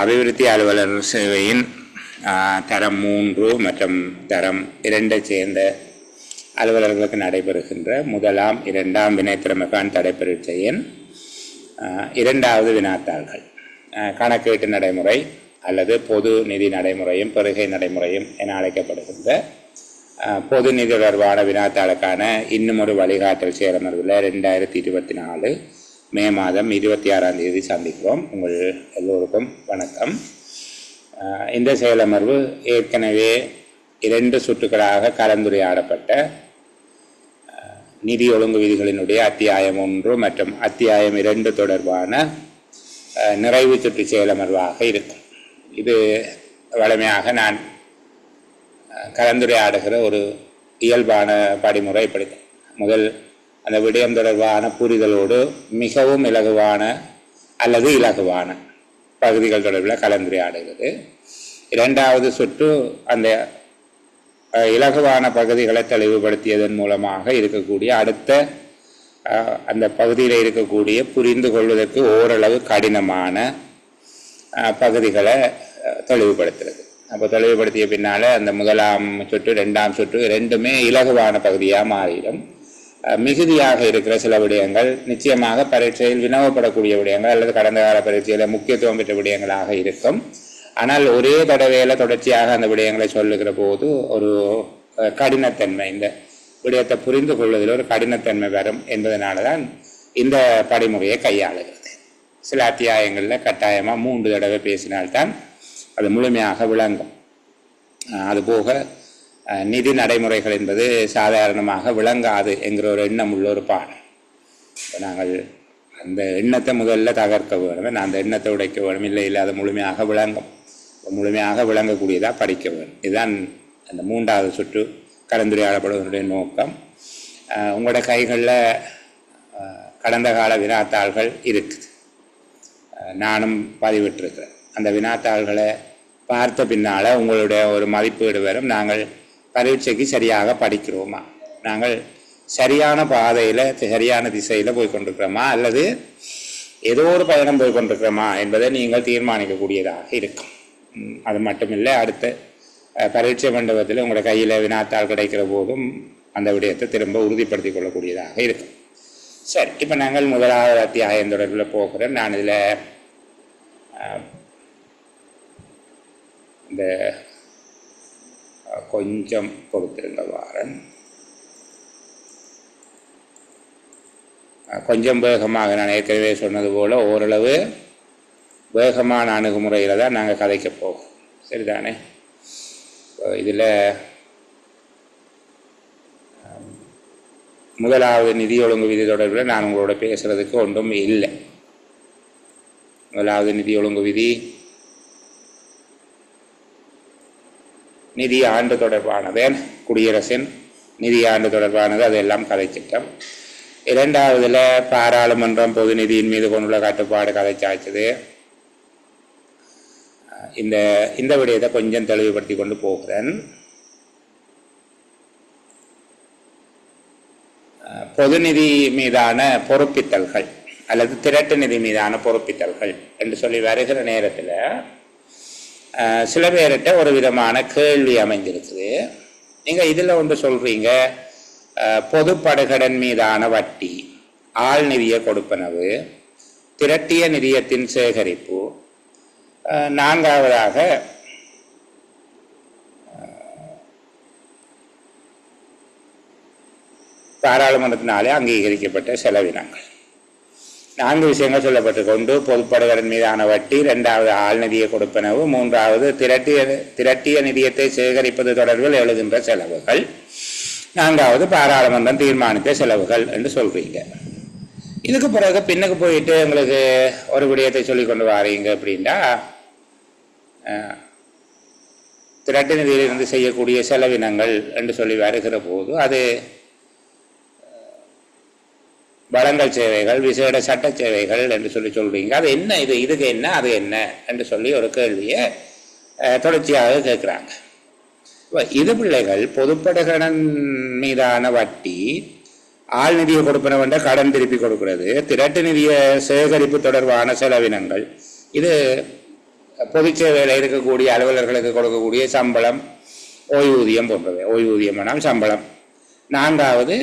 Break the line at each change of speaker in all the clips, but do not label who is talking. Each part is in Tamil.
அபிவிருத்தி அலுவலர் சேவையின் தரம் 3 மற்றும் தரம் 2 சேர்ந்த அலுவலர்களுக்கு நடைபெறுகின்ற 1ஆம் 2ஆம் வினைத்திறமைக்கான தடைப்பரீட்சையின் 2வது வினாத்தாள்கள் கணக்கீட்டு நடைமுறை அல்லது பொது நிதி நடைமுறையும் பெருகை நடைமுறையும் என அழைக்கப்படுகின்ற பொது நிதி தொடர்பான வினாத்தாளுக்கான இன்னும் ஒரு வழிகாட்டல் சேரமர்வில் 2024 மே மாதம் 26ஆம் தேதி சந்திக்கிறோம். உங்கள் எல்லோருக்கும் வணக்கம். இந்த செயலமர்வு ஏற்கனவே 2 சுற்றுகளாக கலந்துரையாடப்பட்ட நிதி ஒழுங்கு விதிகளினுடைய அத்தியாயம் 1 மற்றும் அத்தியாயம் 2 தொடர்பான நிறைவு சுற்று செயலமர்வாக இருக்கும். இது வழமையாக நான் கலந்துரையாடுகிற ஒரு இயல்பான படிமுறை இப்படித்தான். முதல் அந்த விடயம் தொடர்பான புரிதலோடு மிகவும் இலகுவான அல்லது இலகுவான பகுதிகள் தொடர்பில் கலந்துரையாடுகிறது. 2வது சுற்று அந்த இலகுவான பகுதிகளை தெளிவுபடுத்தியதன் மூலமாக இருக்கக்கூடிய அடுத்த அந்த பகுதியில் இருக்கக்கூடிய புரிந்து கொள்வதற்கு ஓரளவு கடினமான பகுதிகளை தெளிவுபடுத்துறது. அப்போ தெளிவுபடுத்திய பின்னால் அந்த 1ஆம் சுற்று 2ஆம் சுற்று 2மே இலகுவான பகுதியாக மாறிடும். மிகுதியாக இருக்கிற சில விடயங்கள் நிச்சயமாக பரீட்சையில் வினவப்படக்கூடிய விடயங்கள் அல்லது கடந்த கால பரீட்சையில் முக்கியத்துவம் பெற்ற விடயங்களாக இருக்கும். ஆனால் ஒரே தடவையில் தொடர்ச்சியாக அந்த விடயங்களை சொல்லுகிற போது ஒரு கடினத்தன்மை, இந்த விடயத்தை புரிந்து கொள்வதில் ஒரு கடினத்தன்மை வரும் என்பதனால தான் இந்த படிமுறையை கையாளுகிறது. சில அத்தியாயங்களில் கட்டாயமாக 3 தடவை பேசினால்தான் அது முழுமையாக விளங்கும். அதுபோக நிதி நடைமுறைகள் என்பது சாதாரணமாக விளங்காது என்கிற ஒரு எண்ணம் உள்ள ஒரு பாடம். நாங்கள் அந்த எண்ணத்தை முதல்ல தகர்க்க வேணும், நான் அந்த எண்ணத்தை உடைக்க வேணும். இல்லை அது முழுமையாக விளங்கும், முழுமையாக விளங்கக்கூடியதாக படிக்க வேணும். இதுதான் அந்த 3வது சுற்று கலந்துரையாடப்படுவதனுடைய நோக்கம். உங்களோட கைகளில் கடந்த கால வினாத்தாள்கள் இருக்குது, நானும் பதிவிட்டிருக்கிறேன். அந்த வினாத்தாள்களை பார்த்த பின்னால் உங்களுடைய ஒரு மதிப்பீடு வரும். நாங்கள் பரீட்சைக்கு சரியாக படிக்கிறோமா, நாங்கள் சரியான பாதையில் சரியான திசையில் போய் கொண்டிருக்கிறோமா அல்லது ஏதோ ஒரு பயணம் போய் கொண்டிருக்கிறோமா என்பதை நீங்கள் தீர்மானிக்கக்கூடியதாக இருக்கும். அது மட்டுமில்லை, அடுத்த பரீட்சை மண்டபத்தில் உங்களோட கையில் வினாத்தாள் கிடைக்கிற போதும் அந்த விடயத்தை திரும்ப உறுதிப்படுத்திக் கொள்ளக்கூடியதாக இருக்கும். சரி, இப்போ நாங்கள் 1வது அத்தியாயம் தொடர்பில் போகிறோம். நான் இதில் இந்த கொஞ்சம் பொறுத்திருந்த வாரன் கொஞ்சம் வேகமாக, நான் ஏற்கனவே சொன்னது போல் ஓரளவு வேகமான அணுகுமுறையில் தான் நாங்கள் கதைக்க போவோம். சரிதானே? இதில் 1வது நிதி ஒழுங்கு விதி தொடர்பில் நான் உங்களோட பேசுகிறதுக்கு ஒன்றும் இல்லை. 1வது நிதி ஒழுங்கு விதி நிதி ஆண்டு தொடர்பானது, குடியரசின் நிதி ஆண்டு தொடர்பானது, அதெல்லாம் கதைச்சிட்டோம். 2வதுல பாராளுமன்றம் பொது நிதியின் மீது கொண்டுள்ள கட்டுப்பாடு கதைச்சாச்சுது. இந்த விடயத்தை கொஞ்சம் தெளிவுபடுத்தி கொண்டு போகிறேன். பொது நிதி மீதான பொறுப்பித்தல்கள் அல்லது திரட்டு நிதி மீதான பொறுப்பித்தல்கள் என்று சொல்லி வருகிற நேரத்தில் சில பேர்கிட்ட ஒரு விதமான கேள்வி அமைஞ்சிருக்குது. நீங்கள் இதில் ஒன்று சொல்கிறீங்க, பொதுப்படுகடன் மீதான வட்டி, ஆள் நிதிய கொடுப்பனவு, திரட்டிய நிதியத்தின் சேகரிப்பு, 4வதாக பாராளுமன்றத்தினாலே அங்கீகரிக்கப்பட்ட செலவினங்கள். 4 விஷயங்கள் சொல்லப்பட்டு கொண்டு, பொதுப்படுகடன் மீதான வட்டி, 2வது ஆழ்நிதிய கொடுப்பனவு, 3வது திரட்டிய நிதியத்தை சேகரிப்பது தொடர்பில் எழுகின்ற செலவுகள், 4வது பாராளுமன்றம் தீர்மானித்த செலவுகள் என்று சொல்றீங்க. இதுக்கு பிறகு பின்னுக்கு போயிட்டு உங்களுக்கு ஒரு விடயத்தை சொல்லி கொண்டு வாரீங்க அப்படின்னா, திரட்டு நிதியிலிருந்து செய்யக்கூடிய செலவினங்கள் என்று சொல்லி வருகிற போது அது வழங்கல் சேவைகள், விசேட சட்ட சேவைகள் என்று சொல்லி சொல்றீங்க. அது என்ன, இதுக்கு என்ன, அது என்ன என்று சொல்லி ஒரு கேள்வியை தொடர்ச்சியாக கேட்குறாங்க. இது பிள்ளைகள் பொதுப்படுகடன் மீதான வட்டி, ஆள் நிதியை கொடுப்பனவென்ற கடன் திருப்பி கொடுக்கிறது, திரட்டு நிதிய சேகரிப்பு தொடர்பான செலவினங்கள், இது பொது சேவையில் இருக்கக்கூடிய அலுவலர்களுக்கு கொடுக்கக்கூடிய சம்பளம், ஓய்வூதியம் போன்றது. ஓய்வூதியம் வேணாம், சம்பளம். நான்காவது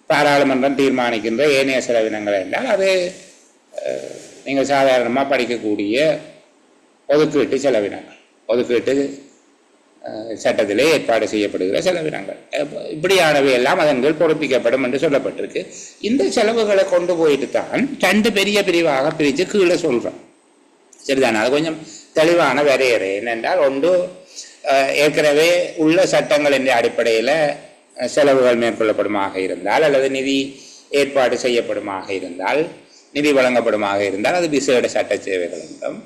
பாராளுமன்றம் தீர்மானிக்கின்ற ஏனைய செலவினங்கள் என்றால் அது நீங்கள் சாதாரணமாக படிக்கக்கூடிய ஒதுக்கீட்டு செலவினங்கள், ஒதுக்கீட்டு சட்டத்திலே ஏற்பாடு செய்யப்படுகிற செலவினங்கள், இப்படியானவை எல்லாம் அதன் கீழ் பொறுப்பிக்கப்படும் என்று சொல்லப்பட்டிருக்கு. இந்த செலவுகளை கொண்டு போயிட்டு தான் 2 பெரிய பிரிவாக பிரித்து கீழே சொல்கிறோம். சரிதானே? அது கொஞ்சம் தெளிவான வரையறை. என்னென்றால், ஒன்று ஏற்கனவே உள்ள சட்டங்கள் என்ற அடிப்படையில் செலவுகள் மேற்கொள்ளப்படுமாக இருந்தால், அல்லது நிதி ஏற்பாடு செய்யப்படுமாக இருந்தால், நிதி வழங்கப்படுமாக இருந்தால் அது விசேட சட்ட சேவைகள் என்றும்,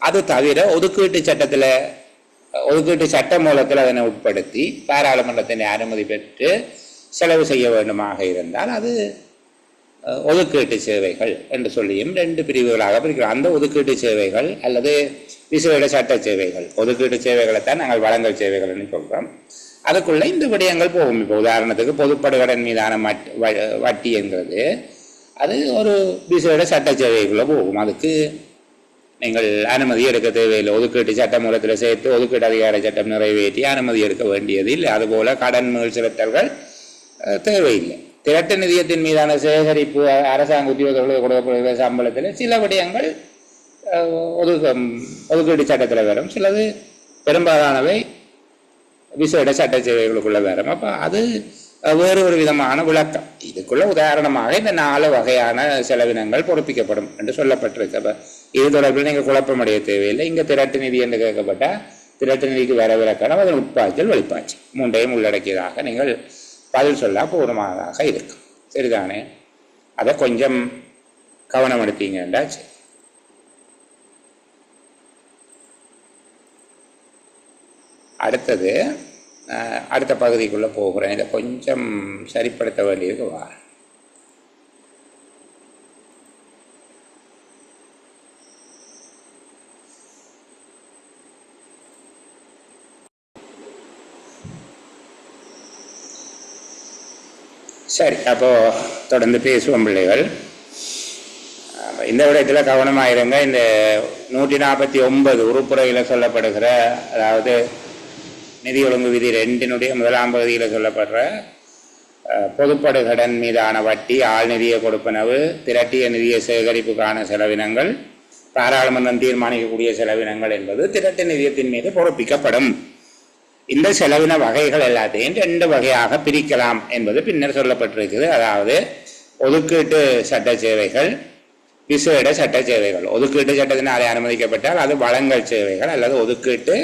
அது தவிர ஒதுக்கீட்டு சட்டத்தில், ஒதுக்கீட்டு சட்ட மூலத்தில் அதனை உட்படுத்தி பாராளுமன்றத்தின் அனுமதி பெற்று செலவு செய்ய வேண்டுமாக இருந்தால் அது ஒதுக்கீட்டு சேவைகள் என்று சொல்லியும் 2 பிரிவுகளாக பிரிக்கிறோம். அந்த ஒதுக்கீட்டு சேவைகள் அல்லது விசேட சட்ட சேவைகள், ஒதுக்கீட்டு சேவைகளைத்தான் நாங்கள் வழங்கல் சேவைகள் என்று சொல்கிறோம். அதுக்குள்ள இந்த விடயங்கள் போகும். இப்போ உதாரணத்துக்கு பொதுப்படுகடன் மீதான வட்டி என்கிறது அது ஒரு விசேட சட்ட சேவைக்குள்ளே போகும். அதுக்கு நீங்கள் அனுமதி எடுக்க தேவையில்லை. ஒதுக்கீட்டு சட்ட மூலத்தில் சேர்த்து ஒதுக்கீட்டு அதிகார சட்டம் நிறைவேற்றி அனுமதி எடுக்க வேண்டியது இல்லை. அதுபோல கடன் மீள் செலுத்தல்கள் தேவையில்லை. திரட்டு நிதியத்தின் மீதான சேகரிப்பு, அரசாங்க உத்தியோகர்களுக்கு கொடுக்கப்படுகிற சம்பளத்தில் சில விடயங்கள் ஒதுக்கீட்டு சட்டத்தில் வரும், சிலது பெரும்பாலானவை விசேட சட்ட சேவைகளுக்குள்ள வரும். அப்போ அது வேறு ஒரு விதமான விளக்கம். இதுக்குள்ள உதாரணமாக இந்த 4 வகையான செலவினங்கள் பொறுப்பிக்கப்படும் என்று சொல்லப்பட்டிருக்கு. அப்போ இது தொடர்பில் நீங்கள் குழப்பமடைய தேவையில்லை. இங்கே திரட்டு நிதி என்று கேட்கப்பட்டால் திரட்டு நிதிக்கு வரவிலக்கணம், அதன் உட்பாய்ச்சல், வெளிப்பாய்ச்சல் 3ஐயும் உள்ளடக்கியதாக நீங்கள் பதில் சொல்ல பூர்வமாக இருக்கும். சரிதானே? அதை கொஞ்சம் கவனம் எடுத்தீங்கன்னா சரி. அடுத்தது அடுத்த பகுதிக்குள்ளே போகிறேன். இதை கொஞ்சம் சரிப்படுத்த வேண்டியிருக்கு. வா சரி, அப்போது தொடர்ந்து பேசுவோம் பிள்ளைகள். இந்த விடயத்தில் கவனமாயிருங்க. இந்த 149 உறுப்புரையில் சொல்லப்படுகிற, அதாவது நிதி ஒழுங்கு விதி 2 முதலாம் பகுதியில் சொல்லப்படுற பொதுப்படுகடன் மீதான வட்டி, ஆள் நிதிய கொடுப்பனவு, திரட்டிய நிதிய சேகரிப்புக்கான செலவினங்கள், பாராளுமன்றம் தீர்மானிக்கக்கூடிய செலவினங்கள் என்பது திரட்டு நிதியத்தின் மீது பொறுப்பிக்கப்படும். இந்த செலவின வகைகள் எல்லாத்தையும் 2 வகையாக பிரிக்கலாம் என்பது பின்னர் சொல்லப்பட்டிருக்குது. அதாவது ஒதுக்கீட்டு சட்ட சேவைகள், விசேட சட்ட சேவைகள். ஒதுக்கீட்டு சட்டத்தினாலே அனுமதிக்கப்பட்டால் அது வழங்கல் சேவைகள் அல்லது ஒதுக்கீட்டு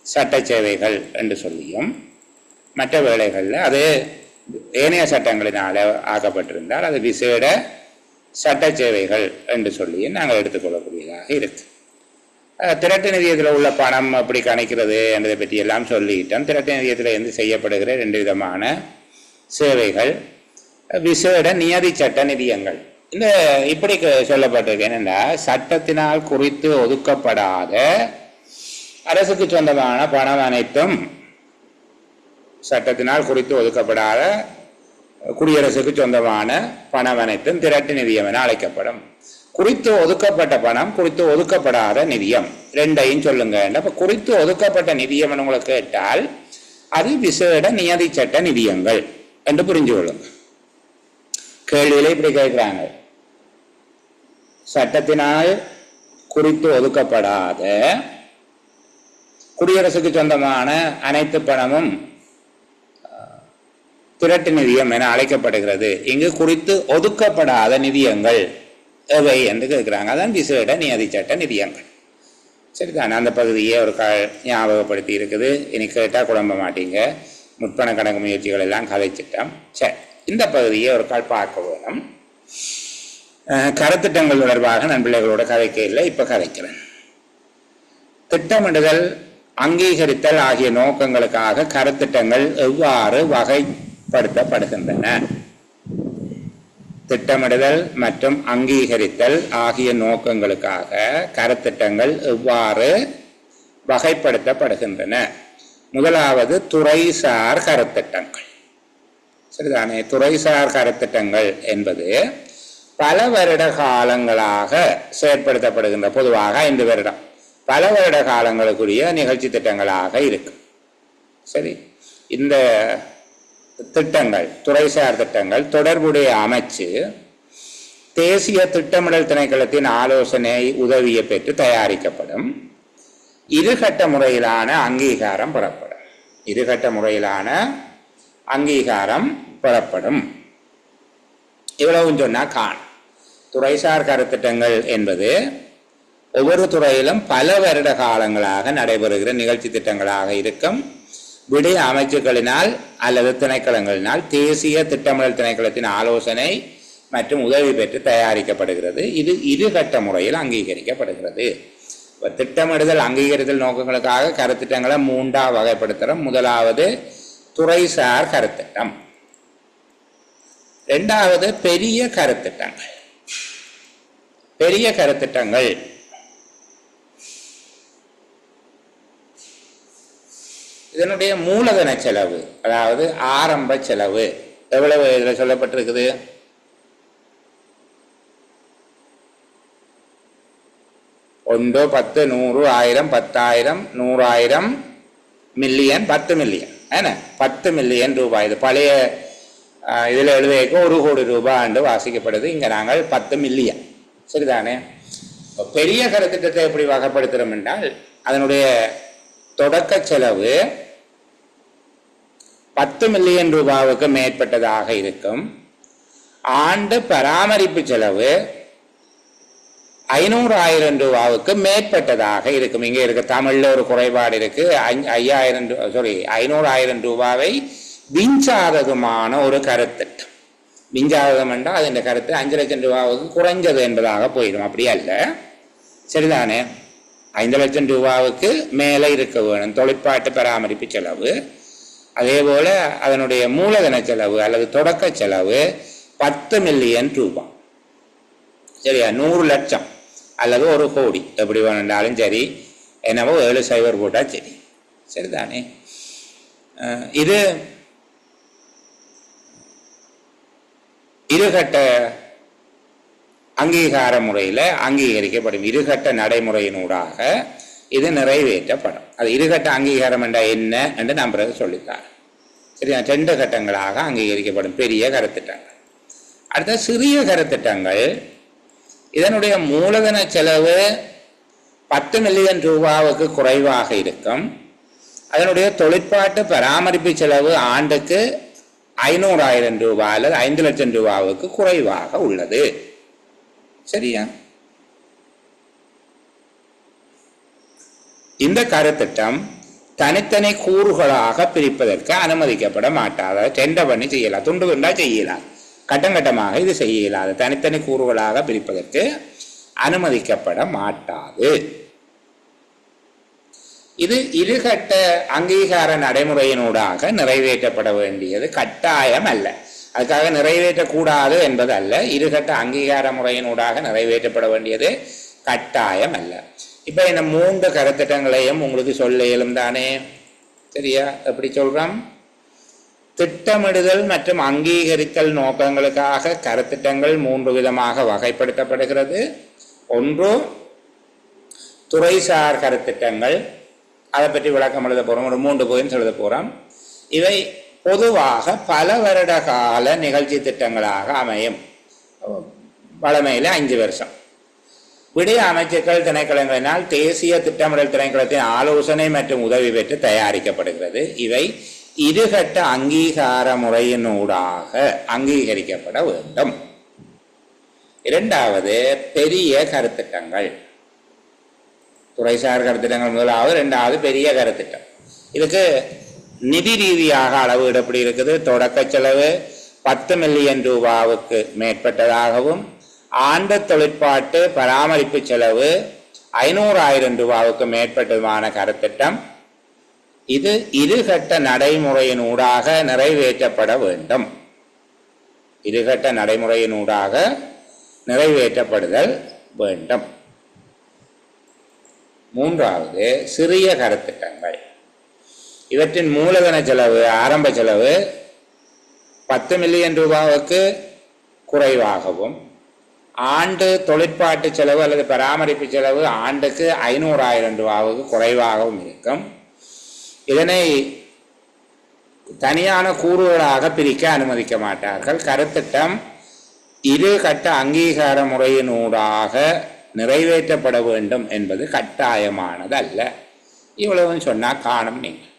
சட்ட சேவைகள் என்று சொல்லியும், மற்ற வேளைகளில் அது ஏனைய சட்டங்களினால் ஆக்கப்பட்டிருந்தால் அது விசேட சட்ட சேவைகள் என்று சொல்லியும் நாங்கள் எடுத்துக்கொள்ளக்கூடியதாக இருக்கு. திரட்டு நிதியத்தில் உள்ள பணம் எப்படி கணிக்கிறது என்பதை பற்றி எல்லாம் சொல்லிட்டோம். திரட்டு நிதியத்தில் இருந்து செய்யப்படுகிற 2 விதமான சேவைகள், விசேட நியதி சட்ட நிதியங்கள். இந்த இப்படி சொல்லப்பட்டிருக்கு. என்னென்னா, சட்டத்தினால் குறித்து ஒதுக்கப்படாத அரசுக்கு சொந்தமான பணம் அனைத்தும், சட்டத்தினால் குறித்து ஒதுக்கப்படாத குடியரசுக்கு சொந்தமான பணம் அனைத்தும் திரட்டு நிதியம் என அழைக்கப்படும். குறித்து ஒதுக்கப்பட்ட பணம், குறித்து ஒதுக்கப்படாத நிதியம், 2ஐயும் சொல்லுங்க. அப்போ குறித்து ஒதுக்கப்பட்ட நிதியம் உங்களுக்கு கேட்டால் அது விசேட நியதி சட்ட நிதியங்கள் என்று புரிஞ்சு கொள்ளுங்க. கேள்வியில இப்படி கேட்கிறாங்க, சட்டத்தினால் குறித்து ஒதுக்கப்படாத குடியரசுக்கு சொந்தமான அனைத்து பணமும் திரட்டு நிதியம் என அழைக்கப்படுகிறது. இங்கு குறித்து ஒதுக்கப்படாத நிதியங்கள் எவை என்று கேட்கிறாங்க. அதான் விசேட நியதி சட்ட நிதியங்கள். சரிதான், அந்த பகுதியை ஒரு ஞாபகப்படுத்தி இருக்குது. இனி கேட்டால் குழம்ப மாட்டீங்க. முற்பண கணக்கு முயற்சிகள் எல்லாம் கதைச்சிட்டோம். சரி, இந்த பகுதியை ஒரு கால் பார்க்க வேணும். கருத்திட்டங்கள் தொடர்பாக நான் பிள்ளைகளோட கதைக்க இல்லை, இப்போ கதைக்கிறேன். திட்டமிடுதல், அங்கீகரித்தல் ஆகிய நோக்கங்களுக்காக கருத்திட்டங்கள் எவ்வாறு வகைப்படுத்தப்படுகின்றன? திட்டமிடுதல் மற்றும் அங்கீகரித்தல் ஆகிய நோக்கங்களுக்காக கருத்திட்டங்கள் எவ்வாறு வகைப்படுத்தப்படுகின்றன? முதலாவது துறைசார் கருத்திட்டங்கள். சரிதானே? துறைசார் கருத்திட்டங்கள் என்பது பல வருட காலங்களாக செயற்படுத்தப்படுகின்ற, பொதுவாக 5 வருடம் பல வருட காலங்களுக்குரிய நிகழ்ச்சி திட்டங்களாக இருக்கும். சரி, இந்த திட்டங்கள், துறைசார் திட்டங்கள் தொடர்புடைய அமைச்சு தேசிய திட்டமிடல் திணைக்களத்தின் ஆலோசனை உதவியை பெற்று தயாரிக்கப்படும். இருகட்ட முறையிலான அங்கீகாரம் பெறப்படும். இருகட்ட முறையிலான அங்கீகாரம் பெறப்படும். இவ்வளவு சொன்னா காணும். துறைசார் கருத்திட்டங்கள் என்பது ஒவ்வொரு துறையிலும் பல வருட காலங்களாக நடைபெறுகிற நிகழ்ச்சி திட்டங்களாக இருக்கும். விடய அமைச்சுக்களினால் அல்லது திணைக்களங்களினால் தேசிய திட்டமிடல் திணைக்களத்தின் ஆலோசனை மற்றும் உதவி பெற்று தயாரிக்கப்படுகிறது. இது இருகட்ட முறையில் அங்கீகரிக்கப்படுகிறது. திட்டமிடுதல் அங்கீகரித்தல் நோக்கங்களுக்காக கருத்திட்டங்களை 3 வகைப்படுத்துகிறோம். முதலாவது துறைசார் கருத்திட்டம், இரண்டாவது பெரிய கருத்திட்டங்கள். பெரிய கருத்திட்டங்கள் இதனுடைய மூலதன செலவு, அதாவது ஆரம்ப செலவு எவ்வளவு இதில் சொல்லப்பட்டிருக்குது? 1, 10, 100, 1000, 10,000, 100,000, மில்லியன், 10 மில்லியன், ஏன்னா 10 மில்லியன் ரூபாய். இது பழைய இதில் எழுதியக்கு 1 கோடி ரூபாய் என்று வாசிக்கப்படுது. இங்கே நாங்கள் 10 மில்லியன். சரிதானே? பெரிய கருத்திட்டத்தை எப்படி வகைப்படுத்துகிறோம் என்றால் அதனுடைய தொடக்க செலவு 10 மில்லியன் ரூபாவுக்கு மேற்பட்டதாக இருக்கும். ஆண்டு பராமரிப்பு செலவு 500,000 ரூபாவுக்கு மேற்பட்டதாக இருக்கும். இங்கே இருக்க தமிழ்ல ஒரு குறைபாடு இருக்கு. 500,000 ரூபாவை விஞ்சாததுமான ஒரு கருத்திட்டம். விஞ்சாததம் என்றால் அது இந்த கருத்து 5 லட்சம் ரூபாவுக்கு குறைஞ்சது என்பதாக போயிடும். அப்படி அல்ல. சரிதானே? 5 லட்சம் ரூபாவுக்கு மேலே இருக்க வேணும் தொழிற்பாட்டு பராமரிப்பு செலவு. அதே போல அதனுடைய மூலதன செலவு அல்லது தொடக்க செலவு 10 மில்லியன் ரூபாய். சரியா? 100 லட்சம் அல்லது 1 கோடி எப்படி வேணுண்டாலும் சரி, என்னவோ 7 சைபர் போட்டால் சரி. சரிதானே? இது இருகட்ட அங்கீகார முறையில் அங்கீகரிக்கப்படும். இருகட்ட நடைமுறையினூடாக இது நிறைவேற்றப்படும். அது இருகட்ட அங்கீகாரம் என்ற என்ன என்று நான் பிறகு சொல்லித்தார். சரியா? 2 கட்டங்களாக அங்கீகரிக்கப்படும் பெரிய கருத்திட்டங்கள். அடுத்த சிறிய கருத்திட்டங்கள், இதனுடைய மூலதன செலவு 10 மில்லியன் ரூபாவுக்கு குறைவாக இருக்கும். அதனுடைய தொழிற்பாட்டு பராமரிப்பு செலவு ஆண்டுக்கு 500,000 ரூபாய் அல்லது 5 லட்சம் ரூபாவுக்கு குறைவாக உள்ளது. சரியா? இந்த கருத்திட்டம் தனித்தனி கூறுகளாக பிரிப்பதற்கு அனுமதிக்கப்பட மாட்டாது. டெண்டர் பண்ணி செய்யலாம், துண்டு துண்டா செய்யலாம், கட்டம் கட்டமாக இது செய்ய இயலாது. தனித்தனி கூறுகளாக பிரிப்பதற்கு அனுமதிக்கப்பட மாட்டாது. இது இருகட்ட அங்கீகார நடைமுறையினூடாக நிறைவேற்றப்பட வேண்டியது கட்டாயம் அல்ல. அதுக்காக நிறைவேற்றக்கூடாது என்பது அல்ல. இருகட்ட அங்கீகார முறையினூடாக நிறைவேற்றப்பட வேண்டியது கட்டாயம் அல்ல. இப்போ இந்த 3 கருத்திட்டங்களையும் உங்களுக்கு சொல்ல இயலும் தானே? சரியா? எப்படி சொல்றோம்? திட்டமிடுதல் மற்றும் அங்கீகரித்தல் நோக்கங்களுக்காக கருத்திட்டங்கள் 3 விதமாக வகைப்படுத்தப்படுகிறது. ஒன்று துறைசார் கருத்திட்டங்கள். அதை பற்றி விளக்கம் எழுத போகிறோம். ஒரு 3 பாயிண்ட்ஸ் எழுத போகிறோம். இவை பொதுவாக பல வருட கால நிகழ்ச்சி திட்டங்களாக அமையும். வழமையில் 5 வருஷம். விடய அமைச்சுக்கள் திணைக்களங்களினால் தேசிய திட்டமிடல் திணைக்களத்தின் ஆலோசனை மற்றும் உதவி பெற்று தயாரிக்கப்படுகிறது. இவை இருகட்ட அங்கீகார முறையினூடாக அங்கீகரிக்கப்பட வேண்டும். இரண்டாவது பெரிய கருத்திட்டங்கள். துறைசார் கருத்திட்டங்கள் முதலாவது, இரண்டாவது பெரிய கருத்திட்டம். இதுக்கு நிதி ரீதியாக அளவீடு எப்படி இருக்குது? தொடக்க செலவு 10 மில்லியன் ரூபாவுக்கு மேற்பட்டதாகவும் ஆண்டு தொழிற்பாட்டு பராமரிப்பு செலவு 500,000 ரூபாவுக்கு மேற்பட்டதுமான கருத்திட்டம். இது இருகட்ட நடைமுறையினூடாக நிறைவேற்றப்பட வேண்டும். இருகட்ட நடைமுறையினூடாக நிறைவேற்றப்படுதல் வேண்டும். மூன்றாவது சிறிய கருத்திட்டங்கள். இவற்றின் மூலதன செலவு, ஆரம்ப செலவு 10 மில்லியன் ரூபாவுக்கு குறைவாகவும் ஆண்டு தொழிற்பாட்டு செலவு அல்லது பராமரிப்பு செலவு ஆண்டுக்கு 500,000 ரூபாவுக்கு குறைவாகவும் இருக்கும். இதனை தனியான கூறுகளாக பிரிக்க அனுமதிக்க மாட்டார்கள். கருத்திட்டம் இரு கட்ட அங்கீகார முறையினூடாக நிறைவேற்றப்பட வேண்டும் என்பது கட்டாயமானது அல்ல. இவ்வளவு சொன்னால் காணும் நீங்கள்.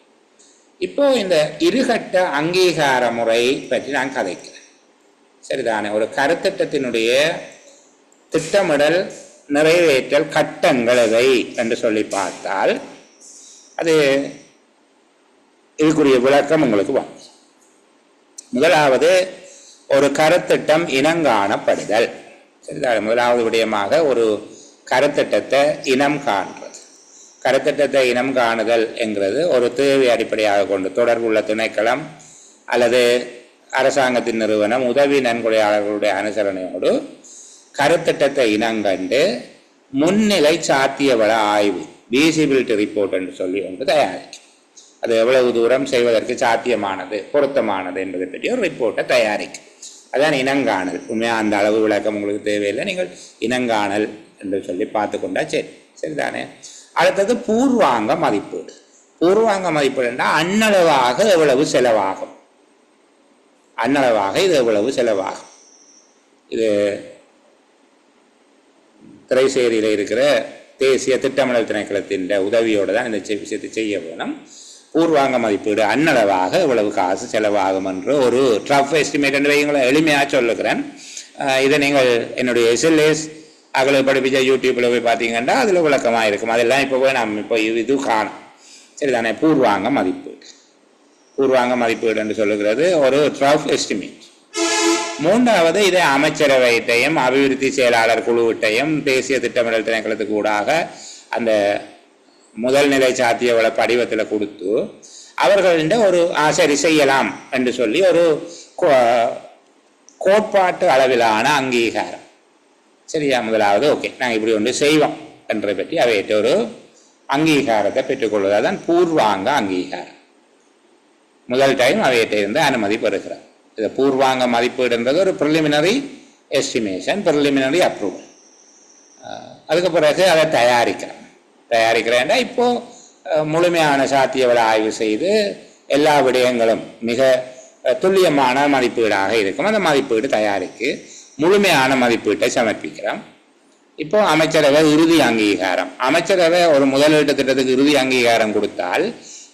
இப்போ இந்த இருகட்ட அங்கீகார முறை பற்றி நான் கதைக்கிறேன், சரிதானே? ஒரு கருத்திட்டத்தினுடைய திட்டமிடல் நிறைவேற்றல் கட்டங்கள் எவை என்று சொல்லி பார்த்தால் அது இதுக்குரிய விளக்கம் உங்களுக்கு வாங்க. முதலாவது, ஒரு கருத்திட்டம் இனங்காணப்படுதல், சரிதானே? முதலாவது விடயமாக ஒரு கருத்திட்டத்தை இனம் காண்றது. கருத்திட்டத்தை இனம் காணுதல் என்கிறது ஒரு தேவை அடிப்படையாக கொண்டு தொடர்புள்ள திணைக்களம் அல்லது அரசாங்கத்தின் நிறுவனம் உதவி நன்கொடையாளர்களுடைய அனுசரணையோடு கருத்திட்டத்தை இனங்கண்டு முன்னிலை சாத்தியவள ஆய்வு, விசிபிலிட்டி ரிப்போர்ட் என்று சொல்லி ஒன்று தயாரிக்கும். அது எவ்வளவு தூரம் செய்வதற்கு சாத்தியமானது, பொருத்தமானது என்பதை பற்றி ஒரு ரிப்போர்ட்டை தயாரிக்கும். அதான் இனங்காணல். உண்மையாக அந்த அளவு விளக்கம் உங்களுக்கு தேவையில்லை, நீங்கள் இனங்காணல் என்று சொல்லி பார்த்து கொண்டா சரி, சரிதானே? அடுத்தது பூர்வாங்க மதிப்பீடு. பூர்வாங்க மதிப்பீடு என்றால் அன்னளவாக எவ்வளவு செலவாகும், அன்னளவாக இது எவ்வளவு செலவாகும். இது திரைசேரியில் இருக்கிற தேசிய திட்டமிடல் திணைக்களத்தின் உதவியோடு தான் இந்த விஷயத்தை செய்ய வேணும். பூர்வாங்க மதிப்பீடு அன்னளவாக எவ்வளவு காசு செலவாகும் என்று ஒரு ட்ரஃப் எஸ்டிமேட் என்று வைங்களை எளிமையாக சொல்லுகிறேன். இதை நீங்கள் என்னுடைய எஸ்எல்ஏஸ் அகலை படிப்பிச்ச யூடியூப்பில் போய் பார்த்தீங்கன்னா அதில் விளக்கமாக இருக்கும். அதெல்லாம் இப்போ போய் நம்ம இப்போ இது காணும், சரிதானே? பூர்வாங்க மதிப்பீடு, பூர்வாங்க மதிப்பீடு என்று சொல்லுகிறது ஒரு ட்ரஃப் எஸ்டிமேட். மூன்றாவது, இதை அமைச்சரவையிட்டையும் அபிவிருத்தி செயலாளர் குழுவிட்டையும் தேசிய திட்டமிடல் திணைக்களத்துக்கு ஊடாக அந்த முதல் நிலை சாத்தியவள படிவத்தில் கொடுத்து அவர்களிட ஒரு சரி செய்யலாம் என்று சொல்லி ஒரு கோட்பாட்டு அளவிலான அங்கீகாரம், சரியா? முதலாவது ஓகே நாங்கள் இப்படி ஒன்று செய்வோம் என்றதை பற்றி அவையிட்ட ஒரு அங்கீகாரத்தை பெற்றுக்கொள்வதால் தான் பூர்வாங்க அங்கீகாரம். முதல் டைம் அவையிட்ட இருந்து அனுமதி பெறுகிறார். இது பூர்வாங்க மதிப்பீடுன்றது ஒரு ப்ரிலிமினரி எஸ்டிமேஷன், ப்ரிலிமினரி அப்ரூவல். அதுக்கு பிறகு அதை தயாரிக்கிறேன்டா இப்போ முழுமையான சாத்தியவள ஆய்வு செய்து எல்லா விடயங்களும் மிக துல்லியமான மதிப்பீடாக இருக்கும். அந்த மதிப்பீடு தயாரிக்கு முழுமையான மதிப்பீட்டை சமர்ப்பிக்கிறோம். இப்போ அமைச்சரவை இறுதி அங்கீகாரம். அமைச்சரவை ஒரு முதலீட்டு திட்டத்துக்கு இறுதி அங்கீகாரம் கொடுத்தால்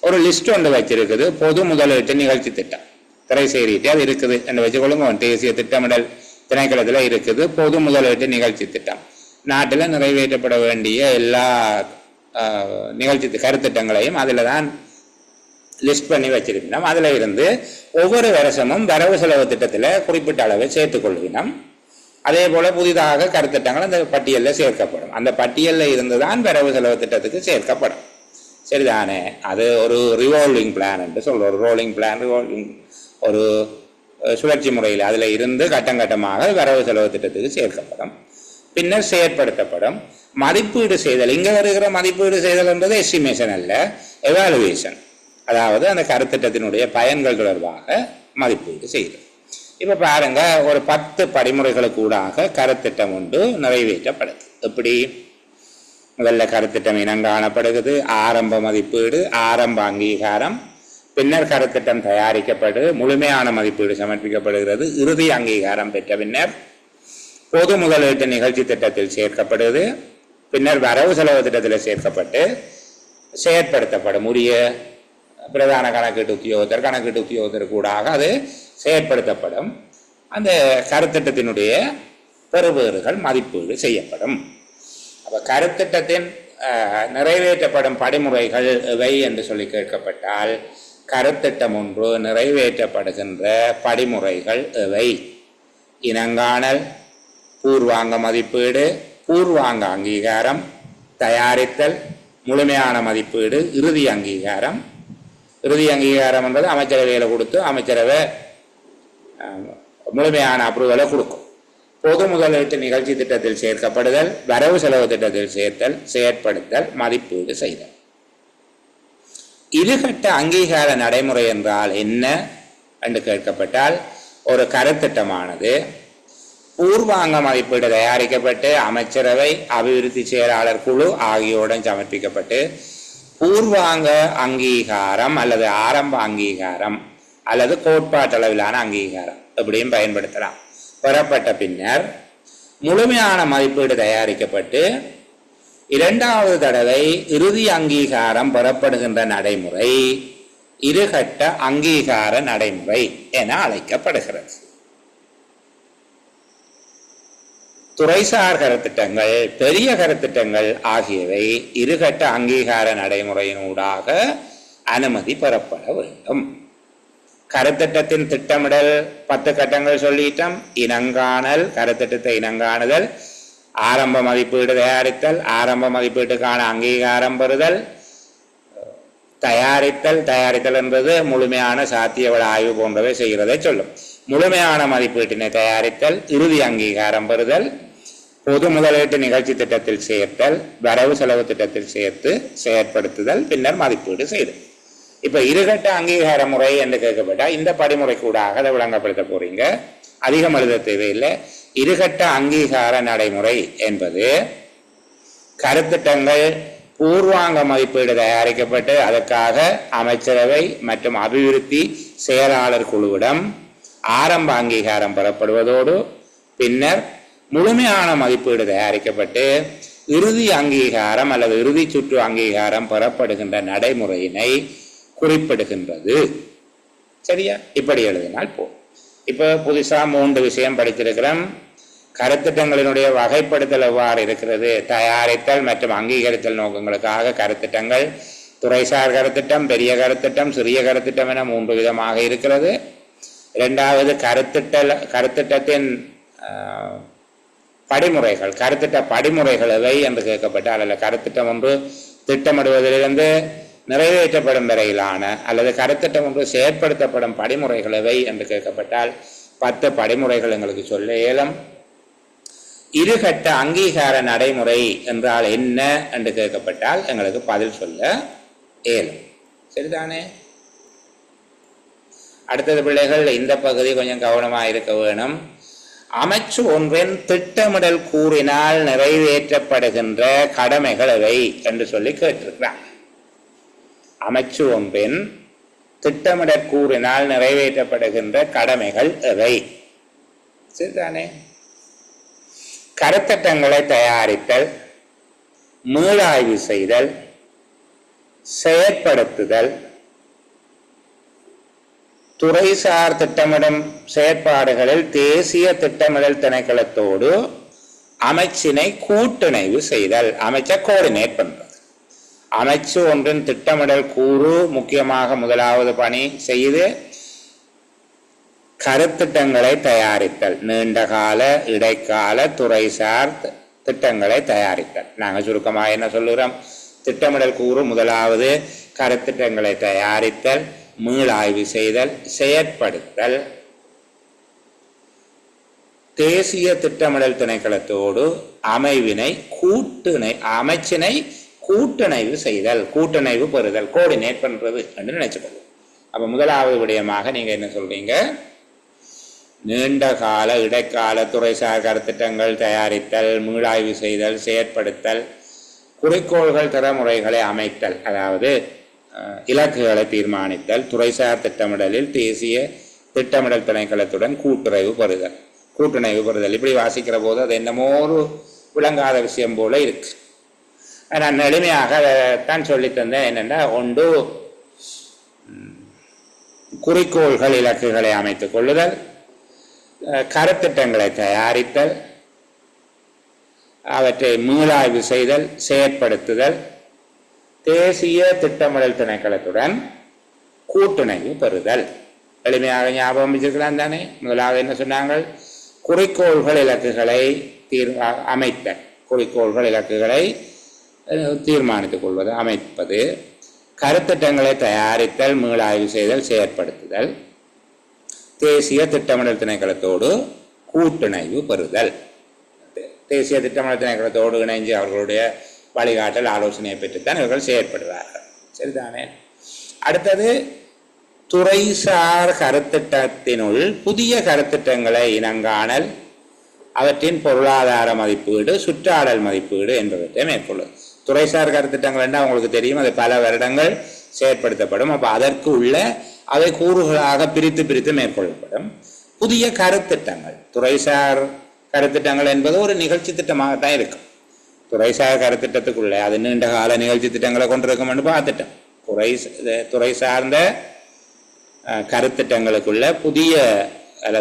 ஒரு லிஸ்ட் ஒன்று வச்சிருக்குது, பொது முதலீட்டு நிகழ்ச்சி திட்டம். திரைசேரிட்டு அது இருக்குது என்று வச்சுக்கொள்ளுங்க. தேசிய திட்டமிடல் திணைக்களத்தில் இருக்குது பொது முதலீட்டு நிகழ்ச்சி திட்டம். நாட்டில் நிறைவேற்றப்பட வேண்டிய எல்லா நிகழ்ச்சி கருத்திட்டங்களையும் அதில் தான் லிஸ்ட் பண்ணி வச்சிருக்கணும். அதில் இருந்து ஒவ்வொரு வருஷமும் வரவு செலவு திட்டத்தில் குறிப்பிட்ட அளவை சேர்த்துக்கொள்கிறோம். அதே போல் புதிதாக கருத்திட்டங்கள் அந்த பட்டியலில் சேர்க்கப்படும். அந்த பட்டியலில் இருந்து தான் வரவு செலவு திட்டத்துக்கு சேர்க்கப்படும், சரிதானே? அது ஒரு ரிவால்விங் பிளான் என்று சொல்கிறோம். ஒரு ரோலிங் பிளான், ஒரு சுழற்சி முறையில் அதில் இருந்து கட்டமாக வரவு செலவு திட்டத்துக்கு சேர்க்கப்படும். பின்னர் செயற்படுத்தப்படும். மதிப்பீடு செய்தல், இங்கே வருகிற மதிப்பீடு செய்தல் என்பது எஸ்டிமேஷன் அல்ல, எவாலுவேஷன். அதாவது அந்த கருத்திட்டத்தினுடைய பயன்கள் தொடர்பாக மதிப்பீடு செய்தல். இப்போ பாருங்க, ஒரு 10 படிமுறைகளுக்கு ஊடாக கருத்திட்டம் ஒன்று நிறைவேற்றப்படுது. எப்படி? முதல்ல கருத்திட்டம் இனங்காணப்படுகிறது, ஆரம்ப மதிப்பீடு, ஆரம்ப அங்கீகாரம், பின்னர் கருத்திட்டம் தயாரிக்கப்பட்டு முழுமையான மதிப்பீடு சமர்ப்பிக்கப்படுகிறது, இறுதி அங்கீகாரம் பெற்ற பின்னர் பொது முதலீட்டு நிகழ்ச்சி திட்டத்தில் சேர்க்கப்படுது, பின்னர் வரவு செலவு திட்டத்தில் சேர்க்கப்பட்டு செயற்படுத்தப்படும். உரிய பிரதான கணக்கீட்டு உத்தியோகத்தர் கூடாக அது செயற்படுத்தப்படும். அந்த கருத்திட்டத்தினுடைய பெறுபேறுகள் மதிப்பீடு செய்யப்படும். அப்போ கருத்திட்டத்தின் நிறைவேற்றப்படும் படிமுறைகள் எவை என்று சொல்லி கேட்கப்பட்டால், கருத்திட்டம் ஒன்று நிறைவேற்றப்படுகின்ற படிமுறைகள் எவை? இனங்காணல், பூர்வாங்க மதிப்பீடு, பூர்வாங்க அங்கீகாரம், தயாரித்தல், முழுமையான மதிப்பீடு, இறுதி அங்கீகாரம். இறுதி அங்கீகாரம் என்பது அமைச்சரவையில் கொடுத்து அமைச்சரவை முழுமையான அப்ரூவலை கொடுக்கும். பொது முதலீட்டு நிகழ்ச்சி திட்டத்தில் சேர்க்கப்படுதல், வரவு செலவு திட்டத்தில் சேர்த்தல், செயற்படுத்தல், மதிப்பீடு செய்தல். இருகட்ட அங்கீகார நடைமுறை என்றால் என்ன என்று கேட்கப்பட்டால், ஒரு கருத்திட்டமானது பூர்வாங்க மதிப்பீடு தயாரிக்கப்பட்டு அமைச்சரவை அபிவிருத்தி செயலாளர் குழு ஆகியோருடன் சமர்ப்பிக்கப்பட்டு பூர்வாங்க அங்கீகாரம் அல்லது ஆரம்ப அங்கீகாரம் அல்லது கோட்பாட்டளவிலான அங்கீகாரம் எப்படியும் பயன்படுத்தலாம். பெறப்பட்ட பின்னர் முழுமையான மதிப்பீடு தயாரிக்கப்பட்டு இரண்டாவது தடவை இறுதி அங்கீகாரம் பெறப்படுகின்ற நடைமுறை இருகட்ட அங்கீகார நடைமுறை என அழைக்கப்படுகிறது. துறைசார் கருத்திட்டங்கள், பெரிய கருத்திட்டங்கள் ஆகியவை இருகட்ட அங்கீகார நடைமுறையினூடாக அனுமதி பெறப்பட வேண்டும். கருத்திட்டத்தின் திட்டமிடல் 10 கட்டங்கள் சொல்லிட்டோம். இனங்காணல், கருத்திட்டத்தை இனங்காணுதல், ஆரம்ப மதிப்பீடு தயாரித்தல், ஆரம்ப மதிப்பீட்டுக்கான அங்கீகாரம் பெறுதல், தயாரித்தல் என்பது முழுமையான சாத்தியவள ஆய்வு போன்றவை செய்கிறதை சொல்லும். முழுமையான மதிப்பீட்டினை தயாரித்தல், இறுதி அங்கீகாரம் பெறுதல், பொது முதலீட்டு நிகழ்ச்சி திட்டத்தில் சேர்த்தல், வரவு செலவு திட்டத்தில் சேர்த்து செயற்படுத்துதல், பின்னர் மதிப்பீடு செய்தல். இப்ப இருகட்ட அங்கீகார முறை என்று கேட்கப்பட்டால் இந்த படிமுறை கூட அதை விளங்கப்படுத்த போறீங்க. அதிகம் எழுத தேவையில்லை. இருகட்ட அங்கீகார நடைமுறை என்பது கருத்திட்டங்கள் பூர்வாங்க மதிப்பீடு தயாரிக்கப்பட்டு அதற்காக அமைச்சரவை மற்றும் அபிவிருத்தி செயலாளர் குழுவிடம் ஆரம்ப அங்கீகாரம் பெறப்படுவதோடு பின்னர் முழுமையான மதிப்பீடு தயாரிக்கப்பட்டு இறுதி அங்கீகாரம் அல்லது இறுதி சுற்று அங்கீகாரம் பெறப்படுகின்ற நடைமுறையினை குறிப்பிடுகின்றது. சரியா? இப்படி எழுதினால் போ. இப்ப புதுசா 3 விஷயம் படித்திருக்கிறோம். கருத்திட்டங்களினுடைய வகைப்படுத்தல் எவ்வாறு இருக்கிறது? தயாரித்தல் மற்றும் அங்கீகரித்தல் நோக்கங்களுக்காக கருத்திட்டங்கள் துறைசார் கருத்திட்டம், பெரிய கருத்திட்டம், சிறிய கருத்திட்டம் என 3 விதமாக இருக்கிறது. இரண்டாவது கருத்திட்டத்தின் படிமுறைகள், கருத்திட்ட படிமுறைகள் எவை என்று கேட்கப்பட்டால், அல்ல கருத்திட்டம் ஒன்று திட்டமிடுவதிலிருந்து நிறைவேற்றப்படும் வரையிலான அல்லது கருத்திட்டம் ஒன்று செயற்படுத்தப்படும் படிமுறைகள் எவை என்று கேட்கப்பட்டால் 10 படிமுறைகள் எங்களுக்கு சொல்ல இயலும். இருகட்ட அங்கீகார நடைமுறை என்றால் என்ன என்று கேட்கப்பட்டால் எங்களுக்கு பதில் சொல்ல இயலும். சரிதானே? அடுத்தது பிள்ளைகள், இந்த பகுதி கொஞ்சம் கவனமாக இருக்க வேணும். அமைச்சு ஒன்றின் திட்டமிடல் கூறினால் நிறைவேற்றப்படுகின்ற கடமைகள் எவை என்று சொல்லி கேட்டிருக்கிறார். அமைச்சு ஒன்றின் திட்டமிடல் கூறினால் நிறைவேற்றப்படுகின்ற கடமைகள் எவை? சரிதானே? கருத்திட்டங்களை தயாரித்தல், மீளாய்வு செய்தல், செயற்படுத்துதல், துறைசார் திட்டமிடும் செயற்பாடுகளில் தேசிய திட்டமிடல் திணைக்களத்தோடு அமைச்சினை கூட்டிணைவு செய்தல். அமைச்சை கோஆர்டினேட் பண்றது. அமைச்சு ஒன்றின் திட்டமிடல் கூறு முக்கியமாக முதலாவது பணி செய்து கருத்திட்டங்களை தயாரித்தல், நீண்டகால இடைக்கால துறைசார் திட்டங்களை தயாரித்தல். நாங்கள் சுருக்கமாக என்ன சொல்லுகிறோம்? திட்டமிடல் கூறு முதலாவது கருத்திட்டங்களை தயாரித்தல், மீளாய்வு செய்தல், செயற்படுத்தல், தேசிய திட்டமிடல் திணைக்களத்தோடு அமைச்சினை கூட்டிணைவு செய்தல், கூட்டிணைவு பெறுதல், கோஆர்டினேட் பண்றது என்று நினைச்சுக்கொள்ளும். அப்ப முதலாவது விடயமாக நீங்க என்ன சொல்றீங்க? நீண்ட கால இடைக்கால துறைசார் கருத்திட்டங்கள் தயாரித்தல், மீளாய்வு செய்தல், செயற்படுத்தல், குறிக்கோள்கள் திறமுறைகளை அமைத்தல், அதாவது இலக்குகளை தீர்மானித்தல், துறைசார் திட்டமிடலில் தேசிய திட்டமிடல் திணைக்களத்துடன் கூட்டுணைவு பெறுதல். இப்படி வாசிக்கிற போது அது என்னமோ ஒரு விளங்காத விஷயம் போல இருக்கு. நான் எளிமையாக தான் சொல்லி தந்தேன். என்னென்னா, ஒன்று குறிக்கோள்கள் இலக்குகளை அமைத்துக் கொள்ளுதல், கருத்திட்டங்களை தயாரித்தல், அவற்றை மீளாய்வு செய்தல், செயற்படுத்துதல், தேசிய திட்டமிடல் திணைக்களத்துடன் கூட்டிணைவு பெறுதல். எளிமையாக ஞாபகம் வச்சிருக்கலாம் தானே? முதலாவது என்ன சொன்னாங்க? குறிக்கோள்கள் இலக்குகளை அமைத்தல், குறிக்கோள்கள் இலக்குகளை தீர்மானித்துக் கொள்வது, அமைப்பது, கருத்திட்டங்களை தயாரித்தல், மீளாய்வு செய்தல், செயற்படுத்துதல், தேசிய திட்டமிடல் திணைக்களத்தோடு கூட்டிணைவு பெறுதல். தேசிய திட்டமிடல் திணைக்களத்தோடு இணைஞ்சு அவர்களுடைய வழிகாட்டல் ஆலோசனையை பெற்றுத்தான் இவர்கள் செயற்படுவார்கள். சரிதானே? அடுத்தது துறைசார் கருத்திட்டத்தினுள் புதிய கருத்திட்டங்களை இனங்காணல், அவற்றின் பொருளாதார மதிப்பீடு, சுற்றாடல் மதிப்பீடு என்பவற்றை மேற்கொள்ளும். துறைசார் கருத்திட்டங்கள் என்றால் உங்களுக்கு தெரியும், அது பல வருடங்கள் செயற்படுத்தப்படும். அப்போ அதற்கு உள்ள அவை கூறுகளாக பிரித்து பிரித்து மேற்கொள்ளப்படும். புதிய கருத்திட்டங்கள், துறைசார் கருத்திட்டங்கள் என்பது ஒரு நிகழ்ச்சி திட்டமாகத்தான் இருக்கும். துறைசார் கருத்திட்டத்துக்குள்ளே அது நீண்ட கால நிகழ்ச்சி திட்டங்களை கொண்டிருக்கும் என்று பார்த்துட்டோம். துறை சார்ந்த கருத்திட்டங்களுக்குள்ள புதிய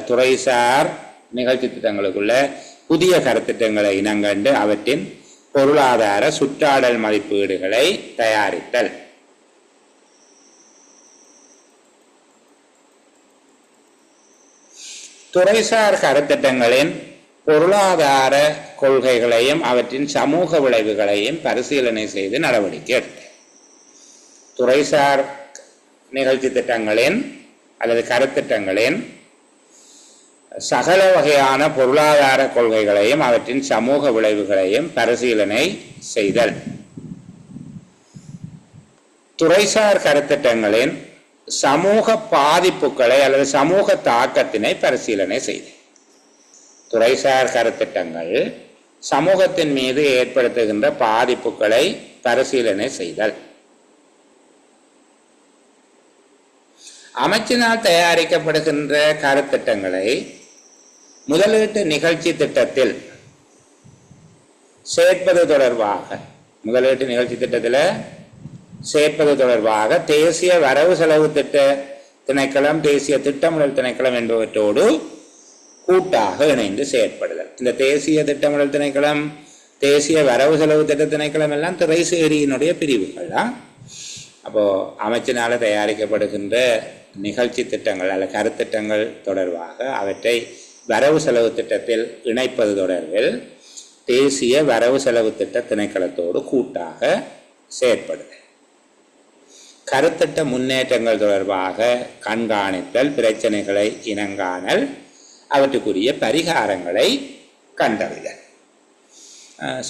துறைசார் நிகழ்ச்சி திட்டங்களுக்குள்ள புதிய கருத்திட்டங்களை இனங்கண்டு அவற்றின் பொருளாதார சுற்றாடல் மதிப்பீடுகளை தயாரித்தல். துறைசார் கருத்திட்டங்களின் பொருளாதார கொள்கைகளையும் அவற்றின் சமூக விளைவுகளையும் பரிசீலனை செய்து நடவடிக்கை எடுத்தல். துறைசார் நிகழ்ச்சி திட்டங்களின் அல்லது கருத்திட்டங்களின் சகல வகையான பொருளாதார கொள்கைகளையும் அவற்றின் சமூக விளைவுகளையும் பரிசீலனை செய்தல். துறைசார் கருத்திட்டங்களின் சமூக பாதிப்புகளை அல்லது சமூக தாக்கத்தினை பரிசீலனை செய்தல். துறைசார் கருத்திட்டங்கள் சமூகத்தின் மீது ஏற்படுத்துகின்ற பாதிப்புகளை பரிசீலனை செய்தல். அமைச்சினால் தயாரிக்கப்படுகின்ற கருத்திட்டங்களை முதலீட்டு நிகழ்ச்சி திட்டத்தில் சேர்ப்பது தொடர்பாக, முதலீட்டு நிகழ்ச்சி திட்டத்தில் சேர்ப்பது தொடர்பாக தேசிய வரவு செலவு திட்ட திணைக்களம், தேசிய திட்டமிடல் திணைக்களம் என்பவற்றோடு கூட்டாக இணைந்து செயற்படுதல். இந்த தேசிய திட்டமிடல் திணைக்களம், தேசிய வரவு செலவு திட்ட திணைக்களம் எல்லாம் திரைசேரியினுடைய பிரிவுகள் தான். அப்போது அமைச்சினால் தயாரிக்கப்படுகின்ற நிகழ்ச்சி திட்டங்கள் அல்ல கருத்திட்டங்கள் தொடர்பாக அவற்றை வரவு செலவு திட்டத்தில் இணைப்பது தொடர்பில் தேசிய வரவு செலவு திட்ட திணைக்களத்தோடு கூட்டாக செயற்படுதல். கருத்திட்ட முன்னேற்றங்கள் தொடர்பாக கண்காணித்தல், பிரச்சனைகளை இனங்காணல், அவற்றுக்குரிய பரிகாரங்களை கண்டறிதல்.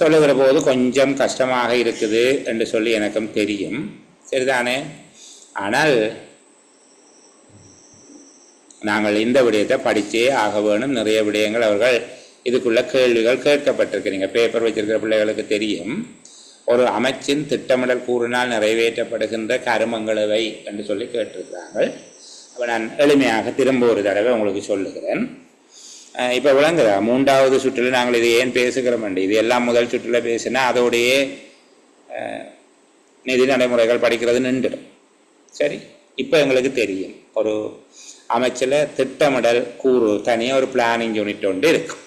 சொல்லுகிற போது கொஞ்சம் கஷ்டமாக இருக்குது என்று சொல்லி எனக்கும் தெரியும், சரிதானே? ஆனால் நாங்கள் இந்த விடயத்தை படித்தே ஆக வேணும். நிறைய விடயங்கள் அவர்கள் இதுக்குள்ள கேள்விகள் கேட்கப்பட்டிருக்கிறீங்க. பேப்பர் வச்சிருக்கிற பிள்ளைகளுக்கு தெரியும். ஒரு அமைச்சின் திட்டமிடல் கூறினால் நிறைவேற்றப்படுகின்ற கருமங்களவை என்று சொல்லி கேட்டிருக்கிறார்கள். அப்போ நான் எளிமையாக திரும்ப ஒரு தடவை உங்களுக்கு சொல்லுகிறேன். இப்போ விளங்குதா? 3வது சுற்றில் நாங்கள் இது ஏன் பேசுகிறோம்? இது எல்லாம் முதல் சுற்றில் பேசினா அதோடையே நிதி நடைமுறைகள் படிக்கிறது நின்றுடும். சரி, இப்போ எங்களுக்கு தெரியும் ஒரு அமைச்சில் திட்டமிடல் கூறு தனியாக ஒரு பிளானிங் யூனிட் ஒன்று இருக்கும்.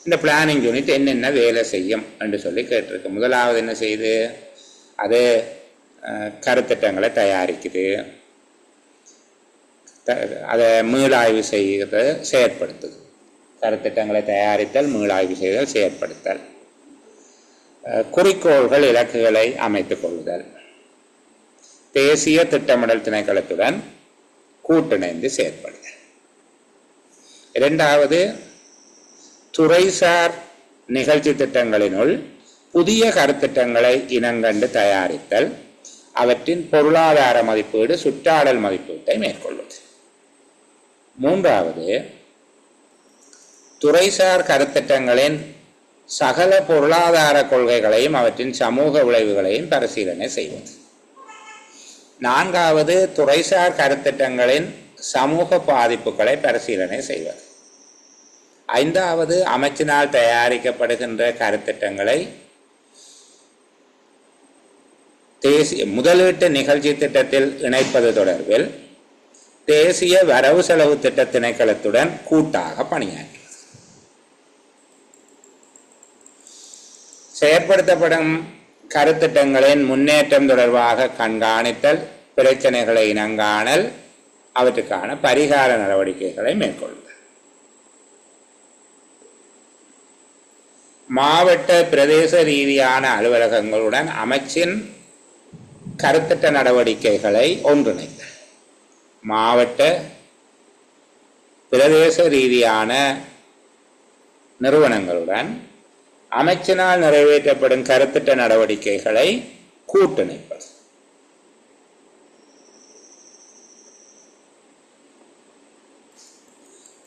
இந்த பிளானிங் யூனிட் என்னென்ன வேலை செய்யும் என்று சொல்லி கேட்டிருக்கு. முதலாவது என்ன செய்யுது? அது கருத்திட்டங்களை தயாரிக்குது, அதை மீளாய்வு செய்கிறது, செயற்படுத்துது. கருத்திட்டங்களை தயாரித்தல், மீளாய்வு செய்தல், செயற்படுத்தல், குறிக்கோள்கள் இலக்குகளை அமைத்துக் கொள்ளுதல், தேசிய திட்டமிடல் திணைக்களத்துடன் கூட்டிணைந்து செயற்படுதல். 2வது துறைசார் நிகழ்ச்சி திட்டங்களினுள் புதிய கருத்திட்டங்களை இனங்கண்டு தயாரித்தல், அவற்றின் பொருளாதார மதிப்பீடு, சுற்றாடல் மதிப்பீட்டை மேற்கொள்வது. 3வது துறைசார் கருத்திட்டங்களின் சகல பொருளாதார கொள்கைகளையும் அவற்றின் சமூக விளைவுகளையும் பரிசீலனை செய்வது. 4வது துறைசார் கருத்திட்டங்களின் சமூக பாதிப்புகளை பரிசீலனை செய்வது. 5வது அமைச்சினால் தயாரிக்கப்படுகின்ற கருத்திட்டங்களை தேசிய முதலீட்டு நிகழ்ச்சி திட்டத்தில் இணைப்பது தொடர்பில் தேசிய வரவு செலவு திட்ட திணைக்களத்துடன் கூட்டாக பணியாற்றுவது. செயற்படுத்தப்படும் கருத்திட்டங்களின் முன்னேற்றம் தொடர்பாக கண்காணித்தல், பிரச்சனைகளை இனங்காணல், அவற்றுக்கான பரிகார நடவடிக்கைகளை மேற்கொள்ளுதல். மாவட்ட பிரதேச ரீதியான அலுவலகங்களுடன் அமைச்சின் கருத்திட்ட நடவடிக்கைகளை ஒன்றிணைத்தல். மாவட்ட பிரதேச ரீதியான நிறுவனங்களுடன் அமைச்சினால் நிறைவேற்றப்படும் கருத்திட்ட நடவடிக்கைகளை கூட்டிணைப்பது.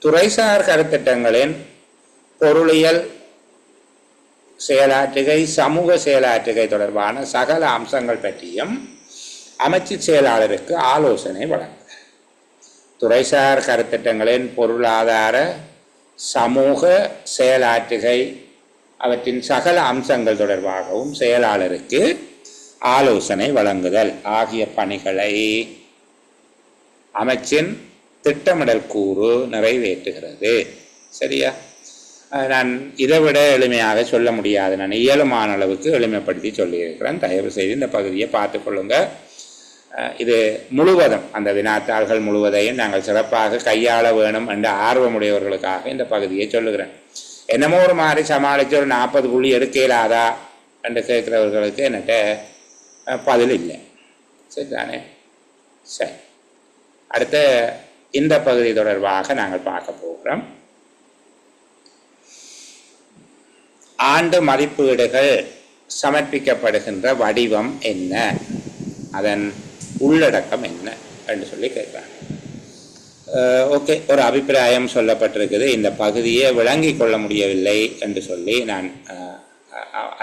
துறைசார் கருத்திட்டங்களின் பொருளியல் செயலாற்றுகை, சமூக செயலாற்றுகை தொடர்பான சகல அம்சங்கள் பற்றியும் அமைச்சு செயலாளருக்கு ஆலோசனை வழங்குகிறார். துறைசார் கருத்திட்டங்களின் பொருளாதார சமூக செயலாற்றுகை அவற்றின் சகல அம்சங்கள் தொடர்பாகவும் செயலாளருக்கு ஆலோசனை வழங்குதல் ஆகிய பணிகளை அமைச்சின் திட்டமிடல் கூறு நிறைவேற்றுகிறது. சரியா? நான் இதை விட எளிமையாக சொல்ல முடியாது. நான் இயலுமான அளவுக்கு எளிமைப்படுத்தி சொல்லியிருக்கிறேன். தயவு செய்து இந்த பகுதியை பார்த்துக்கொள்ளுங்க. இது முழுவதும் அந்த வினாத்தாள்கள் முழுவதையும் நாங்கள் சிறப்பாக கையாள வேணும் என்ற ஆர்வமுடையவர்களுக்காக இந்த பகுதியை சொல்லுகிறேன். என்னமோ ஒரு மாதிரி சமாளித்து ஒரு 40 புள்ளி எடுக்க இயலாதா என்று கேட்குறவர்களுக்கு என்கிட்ட பதில் இல்லை. சரிதானே? சரி, அடுத்த இந்த பகுதி தொடர்பாக நாங்கள் பார்க்க போகிறோம். ஆண்டு மதிப்பீடுகள் சமர்ப்பிக்கப்படுகின்ற வடிவம் என்ன, அதன் உள்ளடக்கம் என்ன என்று சொல்லி கேட்குறாங்க. ஓகே, ஒரு அபிப்பிராயம் சொல்லப்பட்டிருக்குது. இந்த பகுதியை விளங்கி கொள்ள முடியவில்லை என்று சொல்லி நான்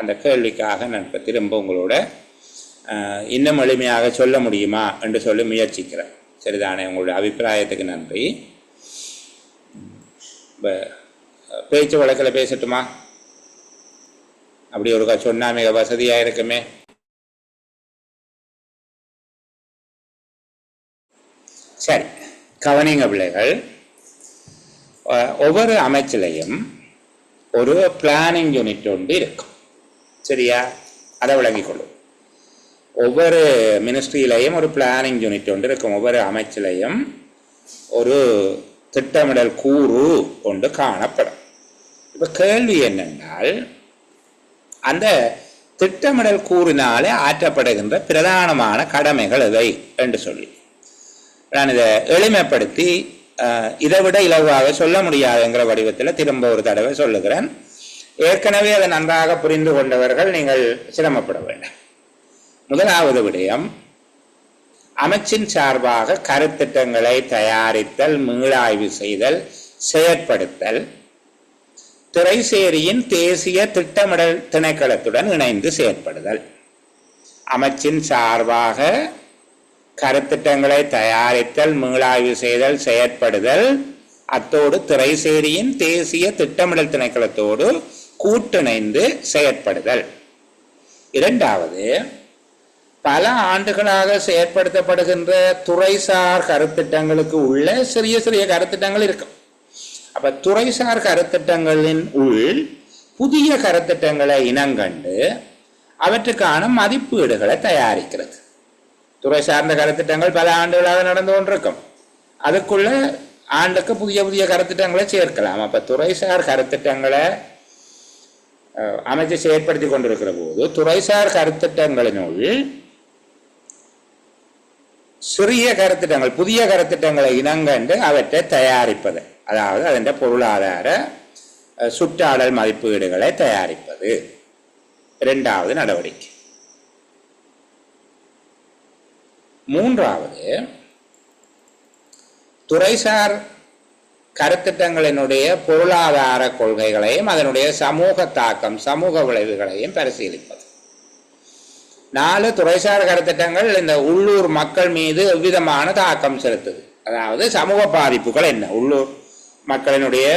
அந்த கேள்விக்காக நான் இப்போ திரும்ப உங்களோட இன்னும் எளிமையாக சொல்ல முடியுமா என்று சொல்லி முயற்சிக்கிறேன். சரிதானே? உங்களுடைய அபிப்பிராயத்துக்கு நன்றி. பேச்சு வழக்கில் பேசட்டுமா? அப்படி ஒரு சொன்னால் மிக வசதியாக இருக்குமே. சரி, கவனிங்க பிள்ளைகள். ஒவ்வொரு அமைச்சிலையும் ஒரு பிளானிங் யூனிட் ஒன்று இருக்கும். சரியா? அதை விளங்கிக்கொள்ளும். ஒவ்வொரு மினிஸ்ட்ரியிலையும் ஒரு பிளானிங் யூனிட் ஒன்று இருக்கும். ஒவ்வொரு அமைச்சிலையும் ஒரு திட்டமிடல் கூறு ஒன்று காணப்படும். இப்போ கேள்வி என்னென்றால், அந்த திட்டமிடல் கூறினாலே ஆற்றப்படுகின்ற பிரதானமான கடமைகள் எவை என்று சொல்லி நான் இதை எளிமைப்படுத்தி இதை விட இலவாக சொல்ல முடியாதுங்கிற வடிவத்தில் திரும்ப ஒரு தடவை சொல்லுகிறேன். ஏற்கனவே அதை நன்றாக புரிந்து கொண்டவர்கள் நீங்கள் சிரமப்பட வேண்டாம். முதலாவது விடயம், அமைச்சின் சார்பாக கருத்திட்டங்களை தயாரித்தல், மீளாய்வு செய்தல், செயற்படுத்தல், திரைசேரியின் தேசிய திட்டமிடல் திணைக்களத்துடன் இணைந்து செயற்படுதல். அமைச்சின் சார்பாக கருத்திட்டங்களை தயாரித்தல், மீளாய்வு செய்தல், செயற்படுதல், அத்தோடு திரைசேரியின் தேசிய திட்டமிடல் திணைக்களத்தோடு கூட்டிணைந்து செயற்படுதல். இரண்டாவது, பல ஆண்டுகளாக செயற்படுத்தப்படுகின்ற துறைசார் கருத்திட்டங்களுக்கு உள்ள சிறிய சிறிய கருத்திட்டங்கள் இருக்கும். அப்ப துறைசார் கருத்திட்டங்களின் உள் புதிய கருத்திட்டங்களை இனங்கண்டு அவற்றுக்கான மதிப்பீடுகளை தயாரிக்கிறது. துறை சார்ந்த கருத்திட்டங்கள் பல ஆண்டுகளாக நடந்து கொண்டிருக்கும். அதுக்குள்ள ஆண்டுக்கு புதிய புதிய கருத்திட்டங்களை சேர்க்கலாம். அப்ப துறைசார் கருத்திட்டங்களை அமைச்சு செயற்படுத்தி கொண்டிருக்கிற போது துறைசார் கருத்திட்டங்களினுள் சிறிய கருத்திட்டங்கள், புதிய கருத்திட்டங்களை இனங்கண்டு அவற்றை தயாரிப்பது, அதாவது அதன் பொருளாதார சுற்றாடல் மதிப்பீடுகளை தயாரிப்பது இரண்டாவது நடவடிக்கை. மூன்றாவது, துறைசார் கருத்திட்டங்களினுடைய பொருளாதார கொள்கைகளையும் அதனுடைய சமூக தாக்கம், சமூக விளைவுகளையும் பரிசீலிப்பது. 4, துறைசார் கருத்திட்டங்கள் இந்த உள்ளூர் மக்கள் மீது எவ்விதமான தாக்கம் செலுத்துது, அதாவது சமூக பாதிப்புகள் என்ன, உள்ளூர் மக்களினுடைய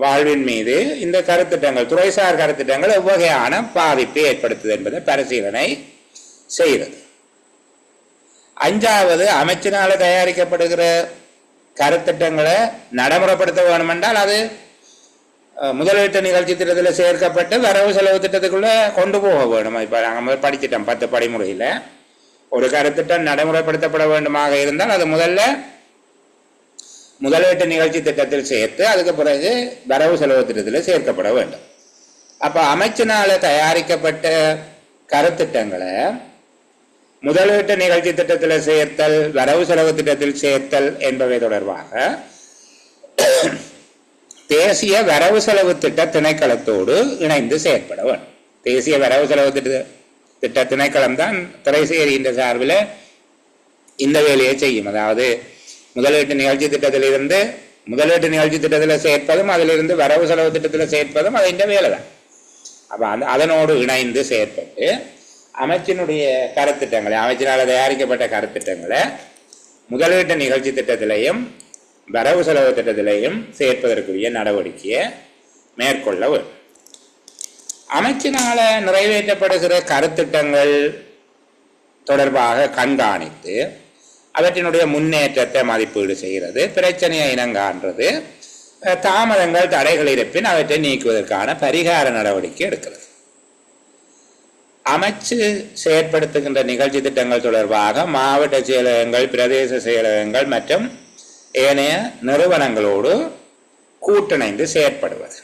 வாழ்வின் மீது இந்த கருத்திட்டங்கள், துறைசார் கருத்திட்டங்கள் எவ்வகையான பாதிப்பை ஏற்படுத்துது என்பதை பரிசீலனை செய்கிறது. 5வது, அமைச்சினால தயாரிக்கப்படுகிற கருத்திட்டங்களை நடைமுறைப்படுத்த வேண்டும் என்றால் அது முதலீட்டு நிகழ்ச்சி திட்டத்தில் சேர்க்கப்பட்டு வரவு செலவு திட்டத்துக்குள்ள கொண்டு போக வேணும். இப்போ நாங்கள் படிச்சிட்டோம் 10 படிமுறையில். ஒரு கருத்திட்டம் நடைமுறைப்படுத்தப்பட வேண்டுமாக இருந்தால் அது முதல்ல முதலீட்டு நிகழ்ச்சி திட்டத்தில் சேர்த்து அதுக்கு பிறகு வரவு செலவு திட்டத்தில் சேர்க்கப்பட வேண்டும். அப்போ அமைச்சினால தயாரிக்கப்பட்ட கருத்திட்டங்களை முதலீட்டு நிகழ்ச்சி திட்டத்தில் சேர்த்தல், வரவு செலவு திட்டத்தில் சேர்த்தல் என்பவை தொடர்பாக தேசிய வரவு செலவு திட்ட திணைக்களத்தோடு இணைந்து செயற்பட வேண்டும். தேசிய வரவு செலவு திட்ட திணைக்களம் தான் திரைசேரியின் சார்பில் இந்த வேலையை செய்யும். அதாவது முதலீட்டு நிகழ்ச்சி திட்டத்திலிருந்து முதலீட்டு நிகழ்ச்சி திட்டத்தில் சேர்ப்பதும் அதிலிருந்து வரவு செலவு திட்டத்தில் சேர்ப்பதும் அது இந்த வேலை தான். அப்போ அதனோடு இணைந்து செயற்பட்டு அமைச்சினுடைய கருத்திட்டங்களை, அமைச்சினால் தயாரிக்கப்பட்ட கருத்திட்டங்களை முதலீட்டு நிகழ்ச்சி திட்டத்திலையும் வரவு செலவு திட்டத்திலையும் சேர்ப்பதற்குரிய நடவடிக்கையை மேற்கொள்ள வேண்டும். அமைச்சினால நிறைவேற்றப்படுகிற கருத்திட்டங்கள் தொடர்பாக கண்காணித்து அவற்றினுடைய முன்னேற்றத்தை மதிப்பீடு செய்கிறது, பிரச்சனையை இனங்காண்றது, தாமதங்கள் தடைகள் இருப்பின் அவற்றை நீக்குவதற்கான பரிகார நடவடிக்கை எடுக்கிறது. அமைச்சு செயற்படுத்துகின்ற நிகழ்ச்சி திட்டங்கள் தொடர்பாக மாவட்ட செயலகங்கள், பிரதேச செயலகங்கள் மற்றும் ஏனைய நிறுவனங்களோடு கூட்டிணைந்து செயற்படுவது.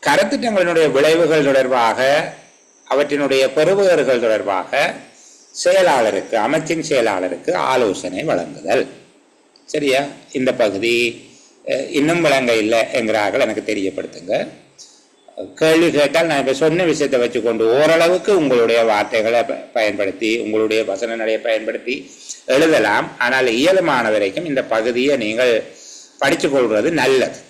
கருத்திட்டங்களினுடைய விளைவுகள் தொடர்பாக, அவற்றினுடைய பெறுபவர்கள் தொடர்பாக செயலாளருக்கு, அமைச்சின் செயலாளருக்கு ஆலோசனை வழங்குதல். சரியா? இந்த பகுதி இன்னும் வழங்க இல்லை என்கிறார்கள், எனக்கு தெரியப்படுத்துங்க. கேள்வி கேட்டால் நான் இப்போ சொன்ன விஷயத்தை வச்சுக்கொண்டு ஓரளவுக்கு உங்களுடைய வார்த்தைகளை பயன்படுத்தி, உங்களுடைய வசன நடையை பயன்படுத்தி எழுதலாம். ஆனால் இயலுமான வரைக்கும் இந்த பகுதியை நீங்கள் படித்து கொள்வது நல்லது.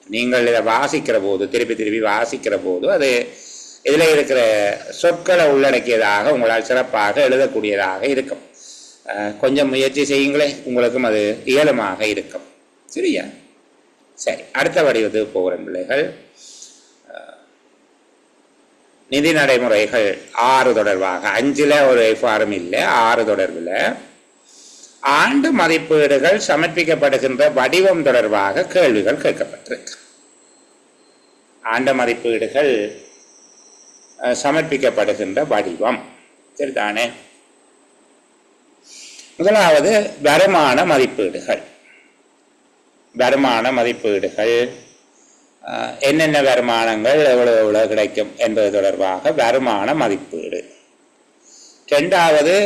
நீங்கள் இதை வாசிக்கிற போது, திருப்பி திருப்பி வாசிக்கிற போது, அது இதில் இருக்கிற சொற்களை உள்ளடக்கியதாக உங்களால் சிறப்பாக எழுதக்கூடியதாக இருக்கும். கொஞ்சம் முயற்சி செய்யுங்களே, உங்களுக்கும் அது இயலுமாக இருக்கும். சரியா? சரி, அடுத்த வடிவது போகிற பிள்ளைகள், நிதி நடைமுறைகள் 6 தொடர்பாக, 5ல் ஒரு எஃப்ஆரும் இல்லை, 6 தொடர்பில் ஆண்டு மதிப்பீடுகள் சமர்ப்பிக்கப்படுகின்ற வடிவம் தொடர்பாக கேள்விகள் கேட்கப்பட்டிருக்கு. ஆண்டு மதிப்பீடுகள் சமர்ப்பிக்கப்படுகின்ற வடிவம் சரிதானே? முதலாவது வருமான மதிப்பீடுகள். வருமான மதிப்பீடுகள் என்னென்ன வருமானங்கள் எவ்வளவு எவ்வளவு கிடைக்கும் என்பது தொடர்பாக வருமான மதிப்பீடு. 2வது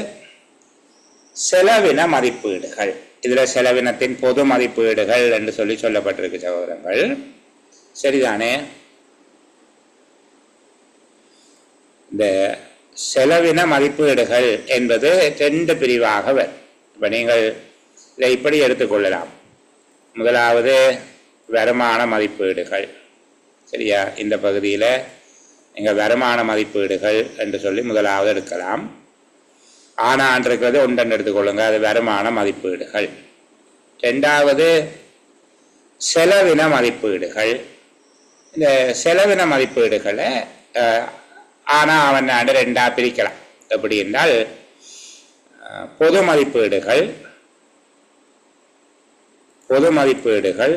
செலவின மதிப்பீடுகள். இதில் செலவினத்தின் பொது மதிப்பீடுகள் என்று சொல்லப்பட்டிருக்கு சகோதரங்கள். சரிதானே? இந்த செலவின மதிப்பீடுகள் என்பது 2 பிரிவாக வரும். இப்போ நீங்கள் இதை இப்படி எடுத்துக்கொள்ளலாம். முதலாவது வருமான மதிப்பீடுகள். சரியா? இந்த பகுதியில் நீங்கள் வருமான மதிப்பீடுகள் என்று சொல்லி முதலாவது எடுக்கலாம். ஆனால் இருக்கிறது ஒன்றென்று எடுத்துக்கொள்ளுங்க, அது வருமான மதிப்பீடுகள். 2வது செலவின மதிப்பீடுகள். இந்த செலவின மதிப்பீடுகளை ஆனால் அவன் 2ஆக பிரிக்கலாம். எப்படி என்றால், பொது மதிப்பீடுகள், பொது மதிப்பீடுகள்,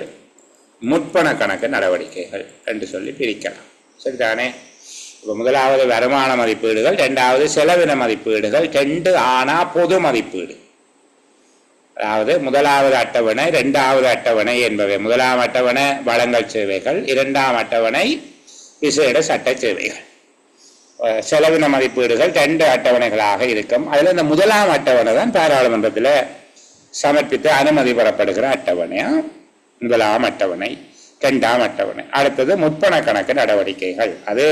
முற்பண கணக்கு நடவடிக்கைகள் என்று சொல்லி பிரிக்கலாம். சரிதானே? இப்போ முதலாவது வருமான மதிப்பீடுகள், 2வது செலவின மதிப்பீடுகள், 2 ஆனால் பொது மதிப்பீடு. அதாவது முதலாவது அட்டவணை, 2வது அட்டவணை என்பவை. முதலாம் அட்டவணை வழங்கல் சேவைகள், 2ஆம் அட்டவணை விசேட சட்ட சேவைகள். செலவின மதிப்பீடுகள் 2 அட்டவணைகளாக இருக்கும். அதில் இந்த முதலாம் அட்டவணை தான் பாராளுமன்றத்தில் சமர்ப்பித்து அனுமதி பெறப்படுகிற அட்டவணை. முதலாம் அட்டவணை, 2ஆம் அட்டவணை. அடுத்தது முற்பண கணக்கு நடவடிக்கைகள், அது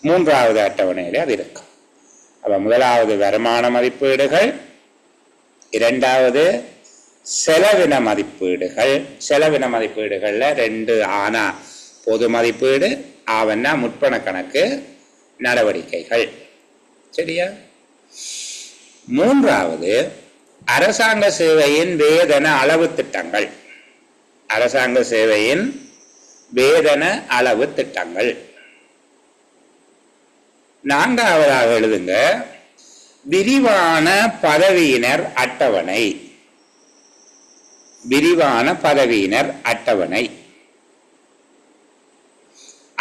3வது அட்டவணையிலே அது இருக்கும். அப்போ முதலாவது வருமான மதிப்பீடுகள், 2வது செலவின மதிப்பீடுகள். செலவின மதிப்பீடுகளில் 2 ஆனா பொது மதிப்பீடு, ஆவன்னா முற்பண கணக்கு நடவடிக்கைகள். சரியா? 3வது அரசாங்க சேவையின் வேதன அளவு திட்டங்கள். அரசாங்க சேவையின் வேதன அளவு திட்டங்கள். 4வதாக எழுதுங்க, விரிவான பதவியினர் அட்டவணை. விரிவான பதவியினர் அட்டவணை.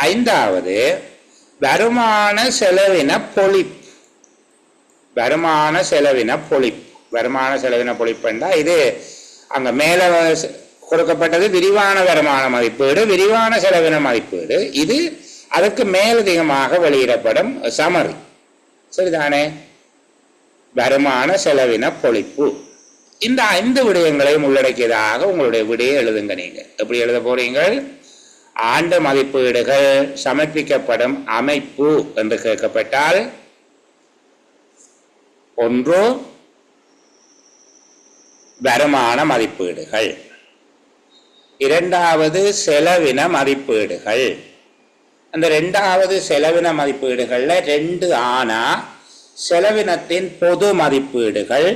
5வது வருமான செலவின பொழிப்பு. வருமான செலவின பொழிப்பு. வருமான செலவின பொழிப்பு என்றால் இது அங்க மேல கொடுக்கப்பட்டது விரிவான வருமான மதிப்பீடு, விரிவான செலவின மதிப்பீடு. இது அதுக்கு மேலதிகமாக வெளியிடப்படும் சமரி. சரிதானே? வருமான செலவின பொழிப்பு. இந்த 5 விடயங்களையும் உள்ளடக்கியதாக உங்களுடைய விடையை எழுதுங்க. நீங்க எப்படி எழுத போறீங்க? ஆண்டு மதிப்பீடுகள் சமர்ப்பிக்கப்படும் அமைப்பு என்று கேட்கப்பட்டால், 1 வருமான மதிப்பீடுகள், இரண்டாவது செலவின மதிப்பீடுகள். அந்த இரண்டாவது செலவின மதிப்பீடுகளில் 2 ஆனா செலவினத்தின் பொது மதிப்பீடுகள்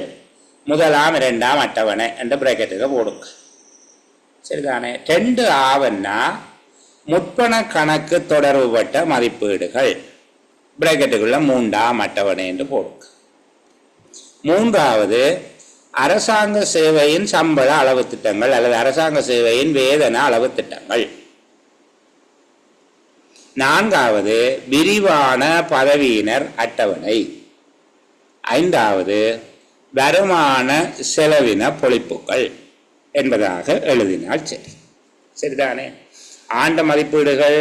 முதலாம் 2ஆம் அட்டவணை என்ற பிராக்கெட்டுக்கு போடுங்க. சரிதானே? 2 ஆவன்னா முற்பண கணக்கு தொடர்புபட்ட மதிப்பீடுகள் பிராக்கெட்டுக்குள்ள 3ஆம் அட்டவணை என்று போடுங்க. 3வது அரசாங்க சேவையின் சம்பள அளவு திட்டங்கள் அல்லது அரசாங்க சேவையின் வேதன அளவு திட்டங்கள். 4வது விரிவான பதவியினர் அட்டவணை. 5வது வருமான செலவின பொழிப்புகள் என்பதாக எழுதினால் சரி. சரிதானே? ஆண்டு மதிப்பீடுகள்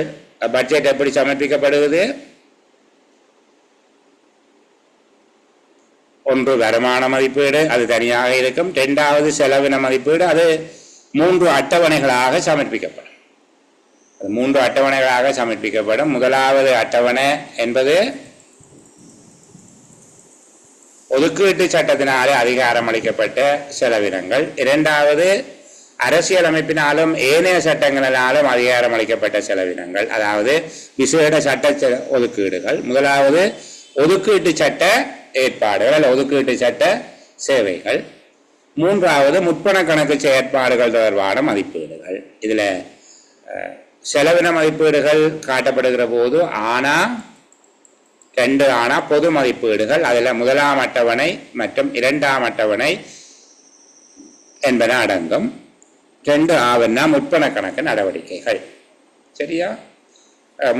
பட்ஜெட் எப்படி சமர்ப்பிக்கப்படுவது? 1 வருமான மதிப்பீடு, அது தனியாக இருக்கும். 2வது செலவின மதிப்பீடு, அது 3 அட்டவணைகளாக சமர்ப்பிக்கப்படும். அது 3 அட்டவணைகளாக சமர்ப்பிக்கப்படும். முதலாவது அட்டவணை என்பது ஒதுக்கீட்டு சட்டத்தினாலே அதிகாரம் அளிக்கப்பட்ட செலவினங்கள். 2வது அரசியல் அமைப்பினாலும் ஏனைய சட்டங்களினாலும் அதிகாரம் அளிக்கப்பட்ட செலவினங்கள், அதாவது விசேட சட்ட ஒதுக்கீடுகள். முதலாவது ஒதுக்கீட்டு சட்ட ஏற்பாடுகள், ஒதுக்கீட்டு சட்ட சேவைகள். 3வது முற்பண கணக்கு செயற்பாடுகள் தொடர்பான மதிப்பீடுகள். இதுல செலவின மதிப்பீடுகள் காட்டப்படுகிற போது ஆனா 2 ஆனா பொது மதிப்பீடுகள், அதில் முதலாம் அட்டவணை மற்றும் 2ஆம் அட்டவணை என்பன அடங்கும். 2 ஆவன்னா முற்பண கணக்கு நடவடிக்கைகள். சரியா?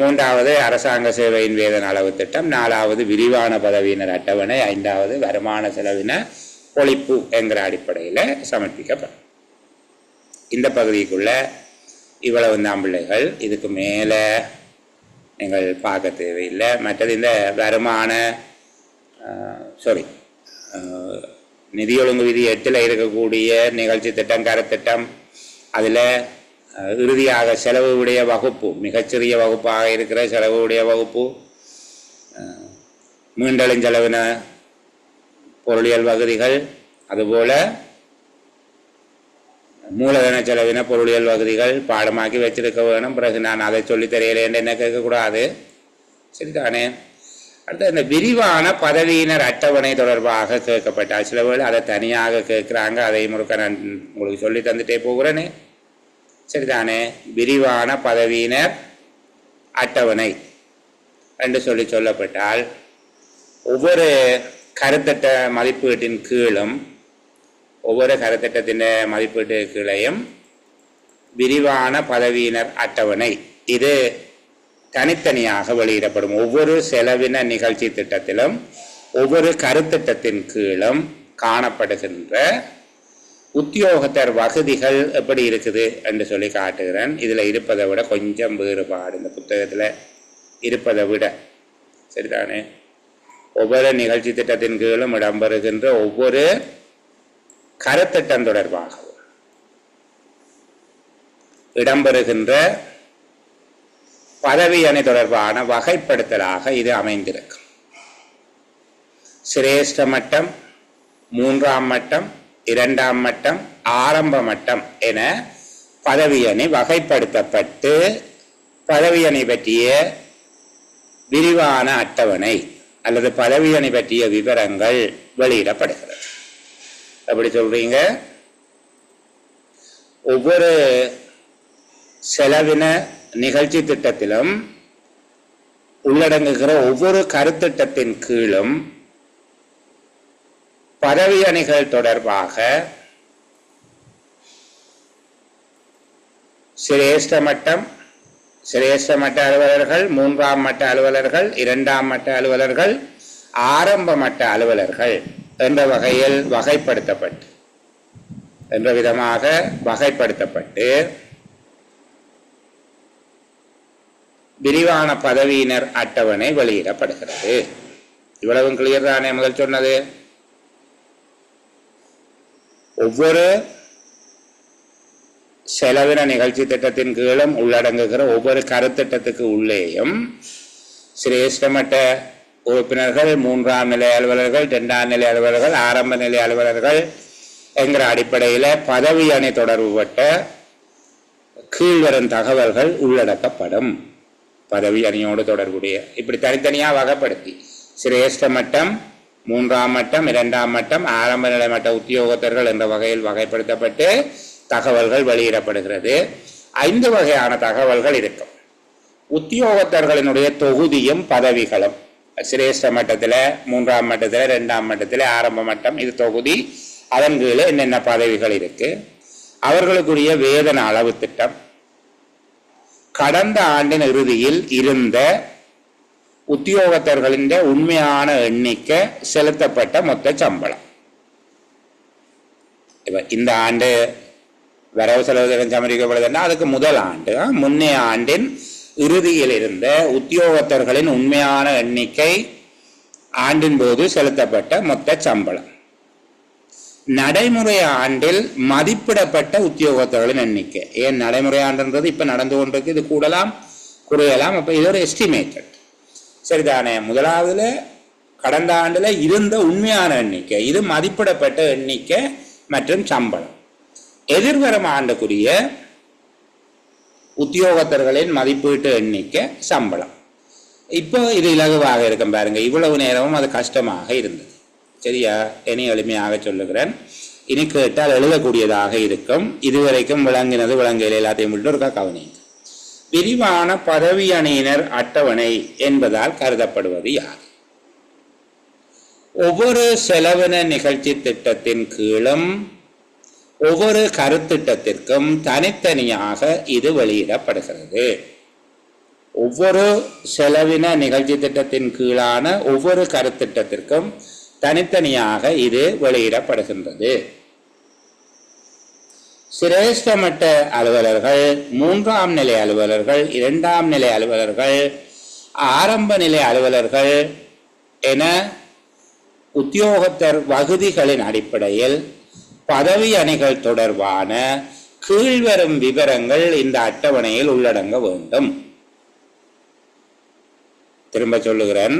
3வது அரசாங்க சேவையின் வேதன அளவு திட்டம். 4வது விரிவான பதவியினர் அட்டவணை. 5வது வருமான செலவின பொழிப்பு என்கிற அடிப்படையில் சமர்ப்பிக்கப்படும். இந்த பகுதிக்குள்ள இவ்வளவு தான் பிள்ளைகள். இதுக்கு மேலே நீங்கள் பார்க்க தேவையில்லை. மற்றது இந்த வருமான நிதி ஒழுங்கு விதி 8ல் இருக்கக்கூடிய நிகழ்ச்சி திட்டம், கருத்திட்டம், அதில் இறுதியாக செலவு உடைய வகுப்பு, மிகச்சிறிய வகுப்பாக இருக்கிற செலவு உடைய வகுப்பு, மீண்டெழுஞ்செலவின பொருளியல் வகுதிகள், அதுபோல மூலதன செலவின பொருளியல் வகுதிகள் பாடமாக்கி வச்சிருக்க வேணும். பிறகு நான் அதை சொல்லி தெரியலேன்னு என்ன கேட்கக்கூடாது. சரிதானே? அடுத்து இந்த விரிவான பதவியினர் அட்டவணை தொடர்பாக கேட்கப்பட்டால் சில வேளை அதை தனியாக கேட்குறாங்க. அதை முழுக்க நான் உங்களுக்கு சொல்லி தந்துட்டே போகிறேனே. சரிதானே? விரிவான பதவியினர் அட்டவணை என்று சொல்லப்பட்டால் ஒவ்வொரு கருத்திட்ட மதிப்பீட்டின் கீழும், ஒவ்வொரு கருத்திட்டத்தின் மதிப்பீட்டு கீழையும் விரிவான பதவியினர் அட்டவணை இது தனித்தனியாக வெளியிடப்படும். ஒவ்வொரு செலவின நிகழ்ச்சி திட்டத்திலும் ஒவ்வொரு கருத்திட்டத்தின் கீழும் காணப்படுகின்ற உத்தியோகத்தர் வகுதிகள் எப்படி இருக்குது என்று சொல்லி காட்டுகிறேன். இதில் இருப்பதை விட கொஞ்சம் வேறுபாடு இந்த புத்தகத்தில் இருப்பதை விட. சரிதானே? ஒவ்வொரு நிகழ்ச்சி திட்டத்தின் கீழும் இடம்பெறுகின்ற ஒவ்வொரு கருத்திட்டம் தொடர்பாகவும் இடம்பெறுகின்ற பதவி அணி தொடர்பான வகைப்படுத்தலாக இது அமைந்திருக்கும். சிரேஷ்ட மட்டம், 3ஆம் மட்டம், 2ஆம் மட்டம், ஆரம்ப மட்டம் என பதவி அணி வகைப்படுத்தப்பட்டு பதவி அணி பற்றிய விரிவான அட்டவணை அல்லது பதவி அணி பற்றிய விவரங்கள் வெளியிடப்படுகிறது. எப்படி சொல்றீங்க? ஒவ்வொரு செலவின நிகழ்ச்சி திட்டத்திலும் உள்ளடங்குகிற ஒவ்வொரு கருத்திட்டத்தின் கீழும் பதவி அணிகள் தொடர்பாக சிரேஷ்ட மட்ட அலுவலர்கள், 3ஆம் மட்ட அலுவலர்கள், 2ஆம் மட்ட அலுவலர்கள், ஆரம்ப மட்ட அலுவலர்கள் என்ற வகையில் வகைப்படுத்தப்பட்டு என்ற விதமாக வகைப்படுத்தப்பட்டு விரிவான பதவியினர் அட்டவணை வெளியிடப்படுகிறது. இவ்வளவும் கிளியர் தானே? முதல் சொன்னது ஒவ்வொரு செலவின நிகழ்ச்சி திட்டத்தின் கீழும் உள்ளடங்குகிற ஒவ்வொரு கருத்திட்டத்துக்கு உள்ளேயும் சிரேஷ்ட மட்ட உறுப்பினர்கள், 3ஆம் நிலை அலுவலர்கள், 2ஆம் நிலை அலுவலர்கள், ஆரம்ப நிலை அலுவலர்கள் என்கிற அடிப்படையில் பதவி அணி தொடர்புபட்ட கீழ்வரும் தகவல்கள் உள்ளடக்கப்படும். பதவி அணியோடு தொடர்புடைய இப்படி தனித்தனியாக வகைப்படுத்தி சிரேஷ்ட மட்டம், 3ஆம் மட்டம், 2ஆம் மட்டம், ஆரம்ப நிலை மட்ட உத்தியோகத்தர்கள் என்ற வகையில் வகைப்படுத்தப்பட்டு தகவல்கள் வெளியிடப்படுகிறது. 5 வகையான தகவல்கள் இருக்கும். உத்தியோகத்தர்களினுடைய தொகுதியும் பதவிகளும் சிரேஷ்ட மட்டத்தில், 3ஆம் மட்டத்தில், 2ஆம் மட்டத்தில், ஆரம்ப மட்டம் இது தொகுதி. அதன் கீழே என்னென்ன பதவிகள் இருக்கு, அவர்களுக்குரிய வேதன அளவு திட்டம், கடந்த ஆண்டின் இறுதியில் இருந்த உத்தியோகத்தர்களின் உண்மையான எண்ணிக்கை, செலுத்தப்பட்ட மொத்த சம்பளம். இந்த ஆண்டு வரவு செலவு திட்டம் சமர்ப்பிக்கப்படுதுன்னா அதுக்கு முதல் ஆண்டு, முன்னைய ஆண்டின் இறுதியில் இருந்த உத்தியோகத்தர்களின் உண்மையான எண்ணிக்கை, ஆண்டின் போது செலுத்தப்பட்ட மொத்த சம்பளம். நடைமுறை ஆண்டில் மதிப்பிடப்பட்ட உத்தியோகத்தர்களின் எண்ணிக்கை. ஏன் நடைமுறை ஆண்டுன்றது இப்ப நடந்து கொண்டிருக்கு, இது கூடலாம் குறையலாம். அப்ப இது ஒரு எஸ்டிமேட்டட், சரிதானே? முதலாவதுல கடந்த ஆண்டுல இருந்த உண்மையான எண்ணிக்கை, இது மதிப்பிடப்பட்ட எண்ணிக்கை மற்றும் சம்பளம். எதிர்வரும் ஆண்டுக்குரிய உத்தியோகத்தர்களின் மதிப்பீட்டு எண்ணிக்கை, சம்பளம். இப்போ இது இலகுவாக இருக்கும் பாருங்க. இவ்வளவு நேரமும் அது கஷ்டமாக இருந்தது, சரியா? இனி எளிமையாக சொல்லுகிறேன். இனி கேட்டால் எழுதக்கூடியதாக இருக்கும். இதுவரைக்கும் விளங்கினது விளங்கல எல்லாத்தையும் விட்டு ஒரு கவனிங்க. விரிவான பதவி அணியினர் அட்டவணை என்பதால் கருதப்படுவது யார்? ஒவ்வொரு செலவின நிகழ்ச்சி திட்டத்தின் கீழும் ஒவ்வொரு கருத்திட்டத்திற்கும் தனித்தனியாக இது வெளியிடப்படுகிறது. ஒவ்வொரு செலவின நிகழ்ச்சி திட்டத்தின் கீழான ஒவ்வொரு கருத்திட்டத்திற்கும் தனித்தனியாக இது வெளியிடப்படுகின்றது. சிரேஷ்ட மட்ட அலுவலர்கள், 3ஆம் நிலை அலுவலர்கள், 2ஆம் நிலை அலுவலர்கள், ஆரம்ப நிலை அலுவலர்கள் என உத்தியோகத்தர் வகுதிகளின் அடிப்படையில் பதவி அணிகள் தொடர்பான கீழ்வரும் விவரங்கள் இந்த அட்டவணையில் உள்ளடங்க வேண்டும். திரும்ப சொல்லுகிறேன்.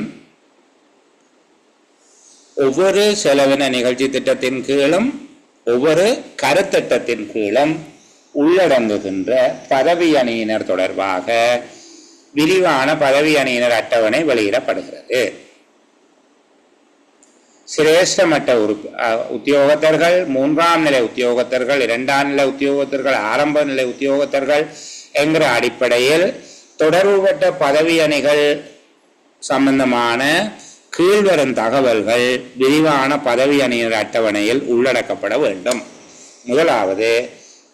ஒவ்வொரு செலவின நிகழ்ச்சி திட்டத்தின் கீழும் ஒவ்வொரு கருத்திட்டத்தின் கீழும் உள்ளடங்குகின்ற பதவி அணியினர் தொடர்பாக விரிவான பதவி அணியினர் அட்டவணை வெளியிடப்படுகிறது. சிரேஷ்ட மட்ட உத்தியோகத்தர்கள், 3ஆம் நிலை உத்தியோகத்தர்கள், 2ஆம் நிலை உத்தியோகத்தர்கள், ஆரம்ப நிலை உத்தியோகத்தர்கள் என்கிற அடிப்படையில் தொடர்புபட்ட பதவி அணிகள் சம்பந்தமான கீழ்வரும் தகவல்கள் விரிவான பதவி அணியினர் அட்டவணையில் உள்ளடக்கப்பட வேண்டும். முதலாவது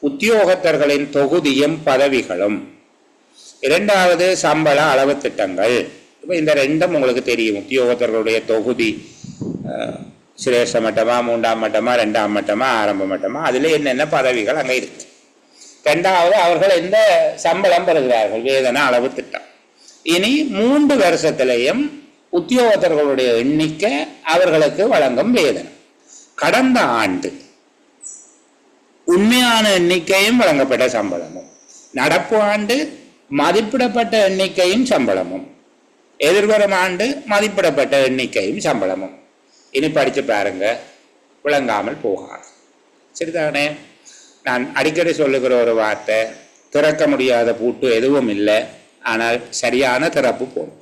உத்தியோகத்தர்களின் தொகுதியும் பதவிகளும். 2வது சம்பள அளவு திட்டங்கள். இப்போ இந்த ரெண்டும் உங்களுக்கு தெரியும். உத்தியோகத்தர்களுடைய தொகுதி சிரேஷ்ட மட்டமா, 3ஆம் மட்டமா, 2ஆம் மட்டமா, ஆரம்ப மட்டமா, அதில் என்னென்ன பதவிகள் அங்கே இருக்கு. 2வது அவர்கள் எந்த சம்பளம் பெறுகிறார்கள், வேதன அளவு திட்டம். இனி 3 வருஷத்திலையும் உத்தியோகத்தர்களுடைய எண்ணிக்கை, அவர்களுக்கு வழங்கும் வேதனம். கடந்த ஆண்டு உண்மையான எண்ணிக்கையும் வழங்கப்பட்ட சம்பளமும், நடப்பு ஆண்டு மதிப்பிடப்பட்ட எண்ணிக்கையும் சம்பளமும், எதிர்வரும் ஆண்டு மதிப்பிடப்பட்ட எண்ணிக்கையும் சம்பளமும். இனி படிச்சு பாருங்க, விளங்காமல் போகாது, சரிதானே? நான் அடிக்கடி சொல்லுகிற ஒரு வார்த்தை, திறக்க முடியாத பூட்டு எதுவும் இல்லை, ஆனால் சரியான திறப்பு போடுங்க.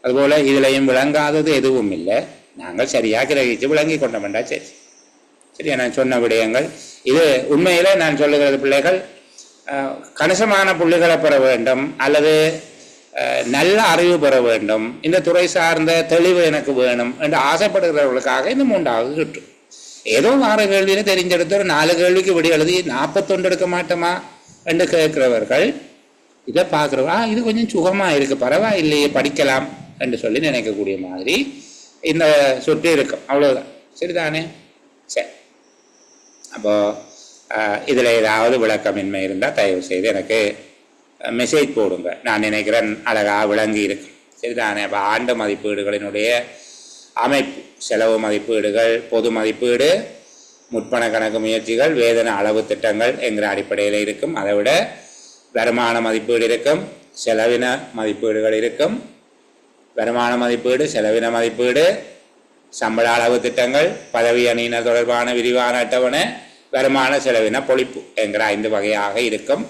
அதுபோல இதுலையும் விளங்காதது எதுவும் இல்லை, நாங்கள் சரியாக கிரகிச்சு விளங்கி கொண்டோம்டா சரி. சரியா? நான் சொன்ன விடயங்கள் இது. உண்மையில நான் சொல்லுகிறது, பிள்ளைகள் கணிசமான புள்ளிகளை பெற வேண்டும் அல்லது நல்ல அறிவு பெற வேண்டும், இந்த துறை சார்ந்த தெளிவு எனக்கு வேணும் என்று ஆசைப்படுகிறவர்களுக்காக இந்த 3வது சுற்று. ஏதோ 6 கேள்வியில தெரிஞ்செடுத்து ஒரு 4 கேள்விக்கு விடி எழுதி 41 எடுக்க மாட்டோமா என்று கேட்கிறவர்கள் இதை பார்க்குறவா, இது கொஞ்சம் சுகமா இருக்கு, பரவாயில்லையே, படிக்கலாம் என்று சொல்லி நினைக்கக்கூடிய மாதிரி இந்த சுற்று இருக்கும். அவ்வளவுதான், சரிதானே? சரி. அப்போ இதுல ஏதாவது விளக்கமின்மை இருந்தால் தயவு செய்து எனக்கு மெசேஜ் போடுங்க. நான் நினைக்கிறேன் அழகாக விளங்கி இருக்கு, சரிதானே? அப்போ ஆண்டு மதிப்பீடுகளினுடைய அமைப்பு, செலவு மதிப்பீடுகள், பொது மதிப்பீடு, முற்பண கணக்கு முயற்சிகள், வேதன அளவு திட்டங்கள் என்கிற அடிப்படையில் இருக்கும். அதை விட வருமான மதிப்பீடு இருக்கும், செலவின மதிப்பீடுகள் இருக்கும். வருமான மதிப்பீடு, செலவின மதிப்பீடு, சம்பள அளவு திட்டங்கள், பதவி அணியினர் தொடர்பான விரிவான அட்டவணை, வருமான செலவின பொழிப்பு என்கிற 5 வகையாக இருக்கும்.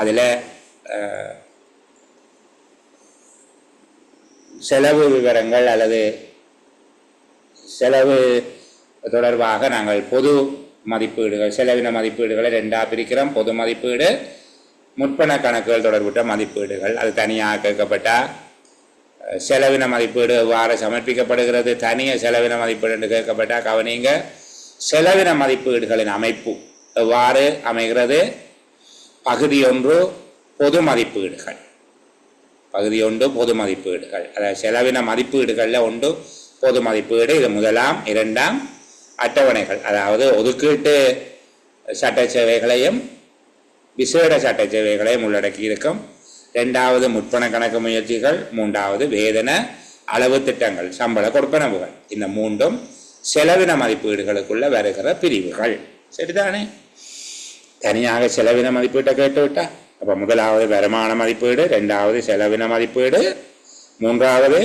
அதில் செலவு விவரங்கள் அல்லது செலவு தொடர்பாக நாங்கள் பொது மதிப்பீடுகள், செலவின மதிப்பீடுகளை ரெண்டாக பிரிக்கிறோம். பொது மதிப்பீடு, முற்பண கணக்குகள் தொடர்புட்ட மதிப்பீடுகள். அது தனியாக கேட்கப்பட்டால் செலவின மதிப்பீடு எவ்வாறு சமர்ப்பிக்கப்படுகிறது, தனியாக செலவின மதிப்பீடு என்று கேட்கப்பட்டால் கவனிங்க, செலவின மதிப்பீடுகளின் அமைப்பு எவ்வாறு அமைகிறது. பகுதி 1 பொது மதிப்பீடுகள், பகுதி 1 பொது மதிப்பீடுகள். அதாவது செலவின மதிப்பீடுகளில் 1 பொது மதிப்பீடு. இது 1ஆம் 2ஆம் அட்டவணைகள், அதாவது ஒதுக்கீட்டு சட்ட சேவைகளையும் விசேட சட்ட சேவைகளையும் உள்ளடக்கி இருக்கும். 2வது முற்பண கணக்கு முயற்சிகள், 3வது வேதன அளவு திட்டங்கள், சம்பள கொடுப்பனவுகள். இந்த 3ம் செலவின மதிப்பீடுகளுக்குள்ள வருகிற பிரிவுகள். சரிதானே? தனியாக செலவின மதிப்பீட்டை கேட்டுவிட்டா அப்போ 1வது வருமான மதிப்பீடு, 2வது செலவின மதிப்பீடு, 3வது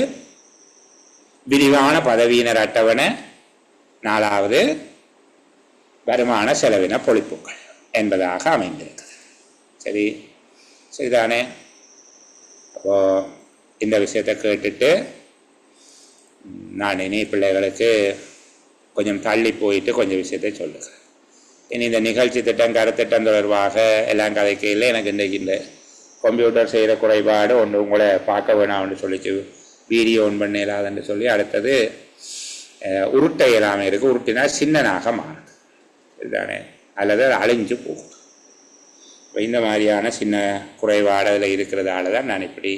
விரிவான பதவியினர் அட்டவணை, 4வது வருமான செலவின பொழிப்புகள் என்பதாக அமைந்திருக்கிறது. சரி, சரிதானே? அப்போ இந்த விஷயத்தை கேட்டுட்டு நான் இனி பிள்ளைகளுக்கு கொஞ்சம் தள்ளி போயிட்டு கொஞ்சம் விஷயத்தை சொல்லுகிறேன். இனி இந்த நிகழ்ச்சி திட்டம், கருத்திட்டம் தொடர்பாக எல்லாம் கதைக்கையில் எனக்கு இன்றைக்கு இந்த கம்ப்யூட்டர் செய்கிற குறைபாடு ஒன்று உங்களை பார்க்க வேணாம்னு சொல்லிச்சு, வீடியோ ஒன் பண்ண இல்லாதன்னு சொல்லி, அடுத்தது உருட்டை இல்லாமல் இருக்குது. உருட்டினா சின்னனாக மாறுது, இதுதானே, அல்லது அது அழிஞ்சு போகுது. இப்போ இந்த மாதிரியான சின்ன குறைபாடு அதில் இருக்கிறதால தான் நான் இப்படி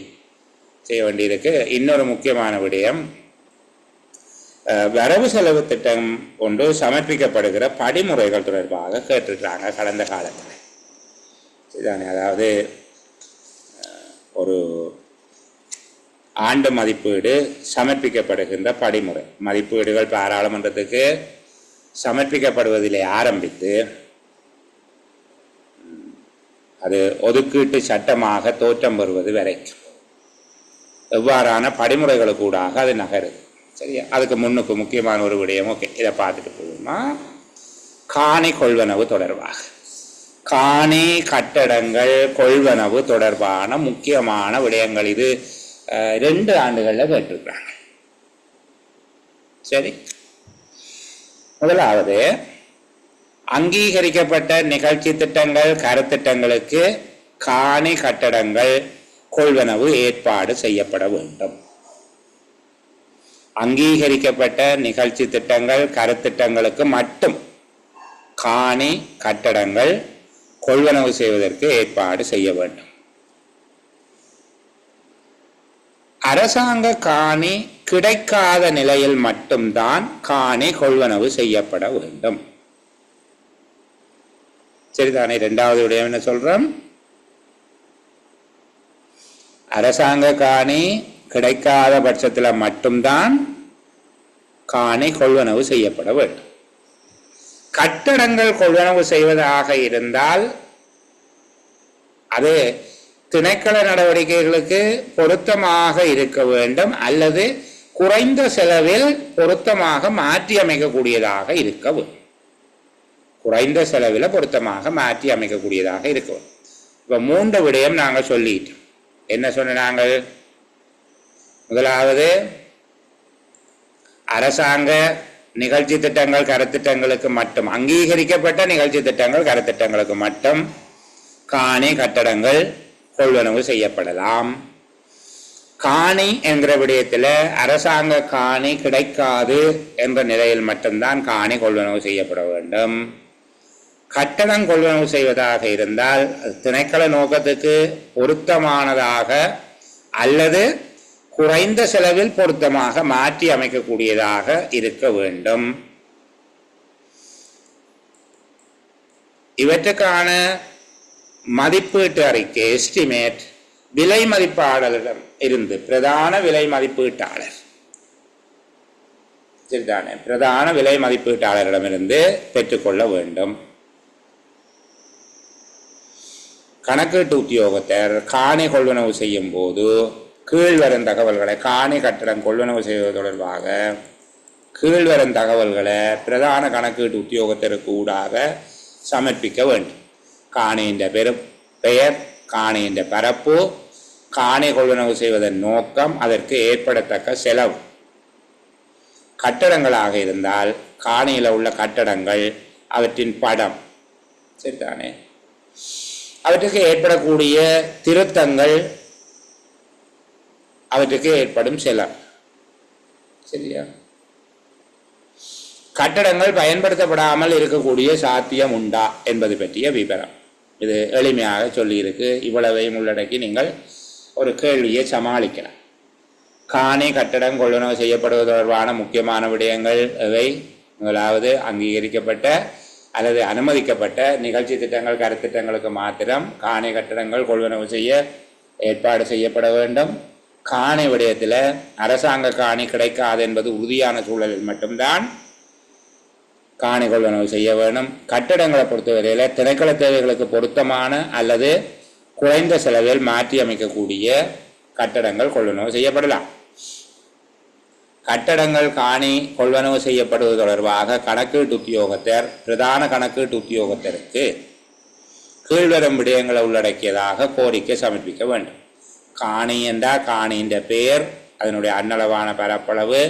செய்ய வேண்டியிருக்கு. இன்னொரு முக்கியமான விடயம், வரவு செலவு திட்டம் ஒன்று சமர்ப்பிக்கப்படுகிற படிமுறைகள் தொடர்பாக கேட்டிருக்கிறாங்க கடந்த காலத்தில். இதுதானே, அதாவது ஒரு ஆண்டு மதிப்பீடு சமர்ப்பிக்கப்படுகின்ற படிமுறை. மதிப்பீடுகள் பாராளுமன்றத்துக்கு சமர்ப்பிக்கப்படுவதிலே ஆரம்பித்து அது ஒதுக்கீட்டு சட்டமாக தோற்றம் பெறுவது வரைக்கும் எவ்வாறான படிமுறைகளுக்கூடாக அது நகருது. சரியா? அதுக்கு முன்னுக்கு முக்கியமான ஒரு விடயம், ஓகே, இதை பார்த்துட்டு போகுமா, காணி கொள்வனவு தொடர்பாக, காணி கட்டடங்கள் கொள்வனவு தொடர்பான முக்கியமான விடயங்கள். இது 2 ஆண்டுகளில் கேட்டிருக்கிறாங்க. சரி, முதலாவது, அங்கீகரிக்கப்பட்ட நிகழ்ச்சி திட்டங்கள், கருத்திட்டங்களுக்கு காணி கட்டடங்கள் கொள்வனவு ஏற்பாடு செய்யப்பட வேண்டும். அங்கீகரிக்கப்பட்ட நிகழ்ச்சி திட்டங்கள், கருத்திட்டங்களுக்கு மட்டும் காணி கட்டடங்கள் கொள்வனவு செய்வதற்கு ஏற்பாடு செய்ய வேண்டும். அரசாங்க காணி கிடைக்காத நிலையில் மட்டும்தான் காணி கொள்வனவு செய்யப்பட வேண்டும். சரிதானே? 2வது விடயம் என்ன சொல்றோம்? அரசாங்க காணி கிடைக்காத பட்சத்தில் மட்டும்தான் காணி கொள்வனவு செய்யப்பட வேண்டும். கட்டடங்கள் கொள்வனவு செய்வதாக இருந்தால் அது திணைக்கள நடவடிக்கைகளுக்கு பொருத்தமாக இருக்க வேண்டும், அல்லது குறைந்த செலவில் பொருத்தமாக மாற்றி அமைக்கக்கூடியதாக இருக்க வேண்டும். குறைந்த செலவில் பொருத்தமாக மாற்றி அமைக்கக்கூடியதாக இருக்க வேண்டும். இப்போ 3 விடயம் நாங்கள் சொல்லிட்டோம். என்ன சொன்ன நாங்கள்? முதலாவது, அரசாங்க நிகழ்ச்சி திட்டங்கள், கருத்திட்டங்களுக்கு மட்டும், அங்கீகரிக்கப்பட்ட நிகழ்ச்சி திட்டங்கள், கருத்திட்டங்களுக்கு மட்டும் காணி கட்டடங்கள் கொள்வனவு செய்யப்படலாம். காணி என்கிற விடயத்தில் அரசாங்க காணி கிடைக்காது என்ற நிலையில் மட்டும்தான் காணி கொள்வனவு செய்யப்பட வேண்டும். கட்டடம் கொள்வனவு செய்வதாக இருந்தால் திணைக்கள நோக்கத்துக்கு பொருத்தமானதாக அல்லது குறைந்த செலவில் பொருத்தமாக மாற்றி அமைக்கக்கூடியதாக இருக்க வேண்டும். இவற்றுக்கான மதிப்பீட்டு அறிக்கை, எஸ்டிமேட், விலை மதிப்பாளரிடம் இருந்து, பிரதான விலை மதிப்பீட்டாளர், சரிதானே, பிரதான விலை மதிப்பீட்டாளரிடமிருந்து பெற்றுக்கொள்ள வேண்டும். கணக்கீட்டு உத்தியோகத்தர் காணி கொள்வனவு செய்யும் போது கீழ்வரும் தகவல்களை, காணி கட்டடம் கொள்வனவு செய்வது தொடர்பாக கீழ்வரும் தகவல்களை பிரதான கணக்கீட்டு உத்தியோகத்தருக்கு ஊடாக சமர்ப்பிக்க வேண்டும். காணியின் பெயர், காணியின் பரப்பு, காணி கொள்வனவு செய்வதன் நோக்கம், அதற்கு ஏற்படத்தக்க செலவு. கட்டடங்களாக இருந்தால் காணியில் உள்ள கட்டடங்கள், அவற்றின் படம், சரிதானே, அவற்றுக்கு ஏற்படக்கூடிய திருத்தங்கள், அவற்றுக்கு ஏற்படும் செலவு. சரியா? கட்டடங்கள் பயன்படுத்தப்படாமல் இருக்கக்கூடிய சாத்தியம் உண்டா என்பது பற்றிய விவரம் இது எளிமையாக சொல்லியிருக்கு. இவ்வளவையும் உள்ளடக்கி நீங்கள் ஒரு கேள்வியை சமாளிக்கலாம். காணி கட்டடம் கொள்வனவு செய்யப்படுவது தொடர்பான முக்கியமான விடயங்கள் எவை? முதலாவது, அங்கீகரிக்கப்பட்ட அல்லது அனுமதிக்கப்பட்ட நிகழ்ச்சி திட்டங்கள், கருத்திட்டங்களுக்கு மாத்திரம் காணி கட்டடங்கள் கொள்வனவு செய்ய ஏற்பாடு செய்யப்பட வேண்டும். காணி விடயத்தில் அரசாங்க காணி கிடைக்காது என்பது உறுதியான சூழலில் மட்டும்தான் காணி கொள்வனவு செய்ய வேண்டும். கட்டடங்களை பொறுத்தவரையில் திணைக்கள தேவைகளுக்கு பொருத்தமான அல்லது குறைந்த செலவில் மாற்றி அமைக்கக்கூடிய கட்டடங்கள் கொள்வனவு செய்யப்படலாம். கட்டடங்கள் காணி கொள்வனவு செய்யப்படுவது தொடர்பாக கணக்கீட்டு உத்தியோகத்தர் பிரதான கணக்கீட்டு உத்தியோகத்தருக்கு கீழ்வரும் விடயங்களை உள்ளடக்கியதாக கோரிக்கை சமர்ப்பிக்க வேண்டும். காணி என்றால் காணியின் பெயர், அதனுடைய அன்னளவான பரப்பளவு,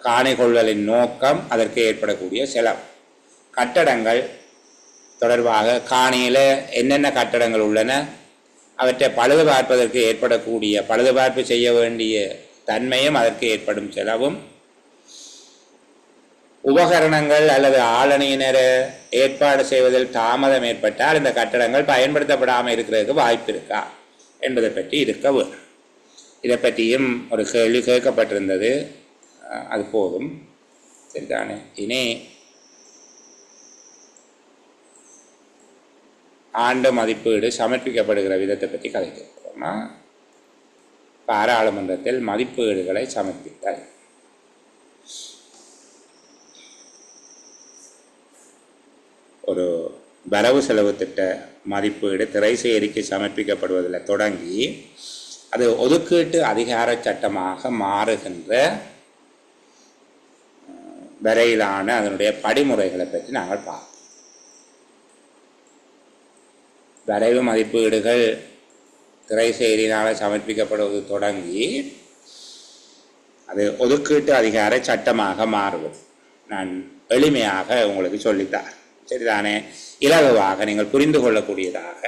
காணி கொள்வலின் நோக்கம், அதற்கு ஏற்படக்கூடிய செலவு. கட்டடங்கள் தொடர்பாக காணியில் என்னென்ன கட்டடங்கள் உள்ளன, அவற்றை பழுது பார்ப்பதற்கு ஏற்படக்கூடிய பழுதுபார்ப்பு செய்ய வேண்டிய தன்மையும் அதற்கு ஏற்படும் செலவும், உபகரணங்கள் அல்லது ஆளணியினரை ஏற்பாடு செய்வதில் தாமதம் ஏற்பட்டால் இந்த கட்டடங்கள் பயன்படுத்தப்படாமல் இருக்கிறதுக்கு வாய்ப்பு இருக்கா என்பதை பற்றி இருக்க வேண்டும். இதை பற்றியும் ஒரு கேள்வி கேட்கப்பட்டிருந்தது. அது போதும், சரிதானே. இனி ஆண்டு மதிப்பீடு சமர்ப்பிக்கப்படுகிற விதத்தை பற்றி கதைக்கிறோம்னா, பாராளுமன்றத்தில் மதிப்பீடுகளை சமர்ப்பித்தல். ஒரு வரவு செலவு திட்ட மதிப்பீடு திரைசேரிக்கு சமர்ப்பிக்கப்படுவதில் தொடங்கி அது ஒதுக்கீட்டு அதிகார சட்டமாக மாறுகின்ற வரையிலான அதனுடைய படிமுறைகளை பற்றி நாங்கள் பார்ப்போம். வரைவு மதிப்பீடுகள் திரைசேரியினால் சமர்ப்பிக்கப்படுவது தொடங்கி அது ஒதுக்கீட்டு அதிகார சட்டமாக மாறுவது நான் எளிமையாக உங்களுக்கு சொல்லித்தார், சரிதானே. இலகுவாக நீங்கள் புரிந்து கொள்ளக்கூடியதாக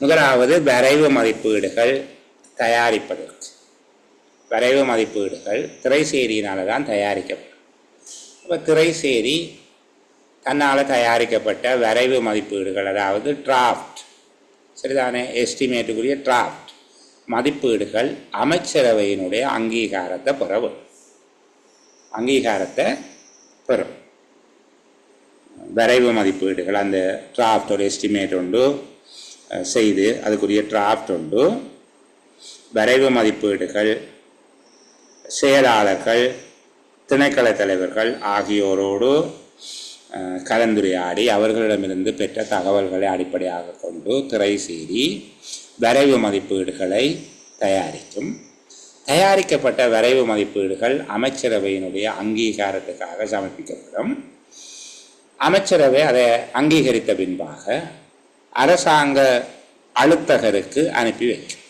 முதலாவது வரைவு மதிப்பீடுகள் தயாரிப்பதற்கு. வரைவு மதிப்பீடுகள் திரைசேரியினால் தான் தயாரிக்கப்படும். இப்போ திரைசேரி தன்னால் தயாரிக்கப்பட்ட வரைவு மதிப்பீடுகள், அதாவது டிராஃப்ட், சரிதானே, எஸ்டிமேட்டுக்குரிய டிராஃப்ட் மதிப்பீடுகள் அமைச்சரவையினுடைய அங்கீகாரத்தை பெறும். வரைவு மதிப்பீடுகள் அந்த டிராஃப்ட் ஒரு எஸ்டிமேட் உண்டு செய்து அதுக்குரிய டிராஃப்ட் உண்டு. வரைவு மதிப்பீடுகள் செயலாளர்கள், திணைக்கள தலைவர்கள் ஆகியோரோடு கலந்துரையாடி அவர்களிடமிருந்து பெற்ற தகவல்களை அடிப்படையாக கொண்டு திரைசேரி வரைவு மதிப்பீடுகளை தயாரிக்கும். தயாரிக்கப்பட்ட வரைவு மதிப்பீடுகள் அமைச்சரவையினுடைய அங்கீகாரத்துக்காக சமர்ப்பிக்கப்படும். அமைச்சரவை அதை அங்கீகரித்த பின்பாக அரசாங்க அலுவலகருக்கு அனுப்பி வைக்கும்.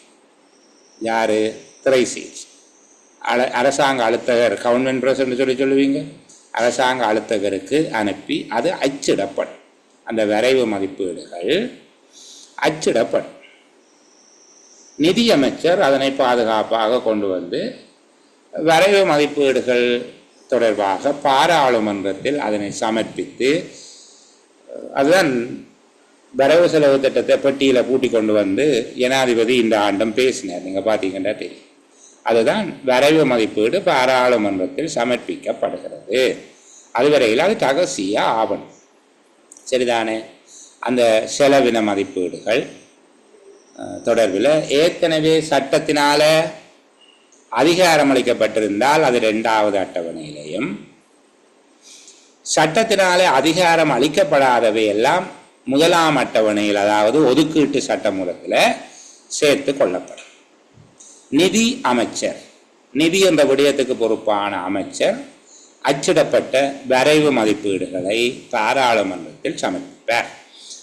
யார்? திரைசேரி. அரசாங்க அலுவலகர், கவர்மெண்ட் பிரஸ் சொல்லுவீங்க, அரசாங்க அலுவலகருக்கு அனுப்பி அது அச்சிடப்படும். அந்த வரைவு மதிப்பீடுகள் அச்சிடப்படும். நிதியமைச்சர் அதனை பாதுகாப்பாக கொண்டு வந்து வரைவு மதிப்பீடுகள் தொடர்பாக பாராளுமன்றத்தில் அதனை சமர்ப்பித்து, அதுதான் வரவு செலவு திட்டத்தை பெட்டியில் பூட்டி கொண்டு வந்து ஜனாதிபதி இந்த ஆண்டும் பேசினார். நீங்கள் பார்த்தீங்கன்னா தெரியும். அதுதான் வரைவு மதிப்பீடு பாராளுமன்றத்தில் சமர்ப்பிக்கப்படுகிறது. அதுவரையில் அது ரகசிய ஆவணம், சரிதானே. அந்த செலவின மதிப்பீடுகள் தொடர்பில் ஏற்கனவே சட்டத்தினால அதிகாரம் அளிக்கப்பட்டிருந்தால் அது 2வது அட்டவணையிலையும், சட்டத்தினாலே அதிகாரம் அளிக்கப்படாதவை எல்லாம் 1ஆம் அட்டவணையில், அதாவது ஒதுக்கீட்டு சட்டமூலத்தில் சேர்த்து கொள்ளப்படும். நிதி அமைச்சர், நிதி என்ற விடயத்துக்கு பொறுப்பான அமைச்சர் அச்சிடப்பட்ட வரைவு மதிப்பீடுகளை பாராளுமன்றத்தில் சமர்ப்பிப்பார்.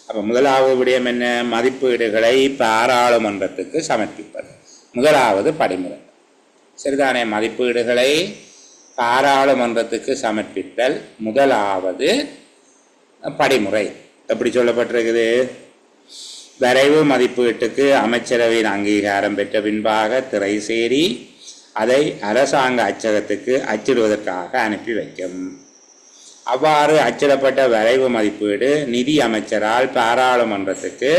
அப்போ முதலாவது விடயம் என்ன? மதிப்பீடுகளை பாராளுமன்றத்துக்கு சமர்ப்பிப்பது முதலாவது படிமுறை. சரிதானே? மதிப்பீடுகளை பாராளுமன்றத்துக்கு சமர்ப்பித்தல் முதலாவது படிமுறை. எப்படி சொல்லப்பட்டிருக்குது? வரைவு மதிப்பீட்டுக்கு அமைச்சரவையின் அங்கீகாரம் பெற்ற பின்பாக திரைசேரி அதை அரசாங்க அச்சகத்துக்கு அச்சிடுவதற்காக அனுப்பி வைக்கும். அவ்வாறு அச்சிடப்பட்ட வரைவு மதிப்பீடு நிதி அமைச்சரால் பாராளுமன்றத்துக்கு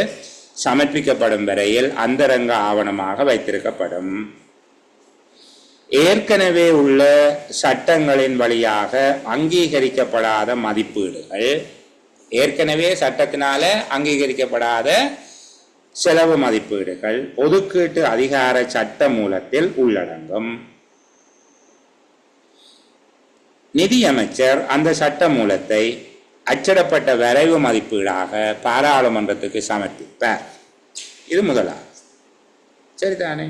சமர்ப்பிக்கப்படும் வரையில் அந்தரங்க ஆவணமாக வைத்திருக்கப்படும். ஏற்கனவே உள்ள சட்டங்களின் வழியாக அங்கீகரிக்கப்படாத மதிப்பீடுகள், ஏற்கனவே சட்டத்தினால அங்கீகரிக்கப்படாத செலவு மதிப்பீடுகள் ஒதுக்கீட்டு அதிகார சட்ட மூலத்தில் உள்ளடங்கும். நிதியமைச்சர் அந்த சட்ட மூலத்தை அச்சிடப்பட்ட வரைவு மதிப்பீடாக பாராளுமன்றத்துக்கு சமர்ப்பிப்பார். இது முதலாவது. சரிதானே?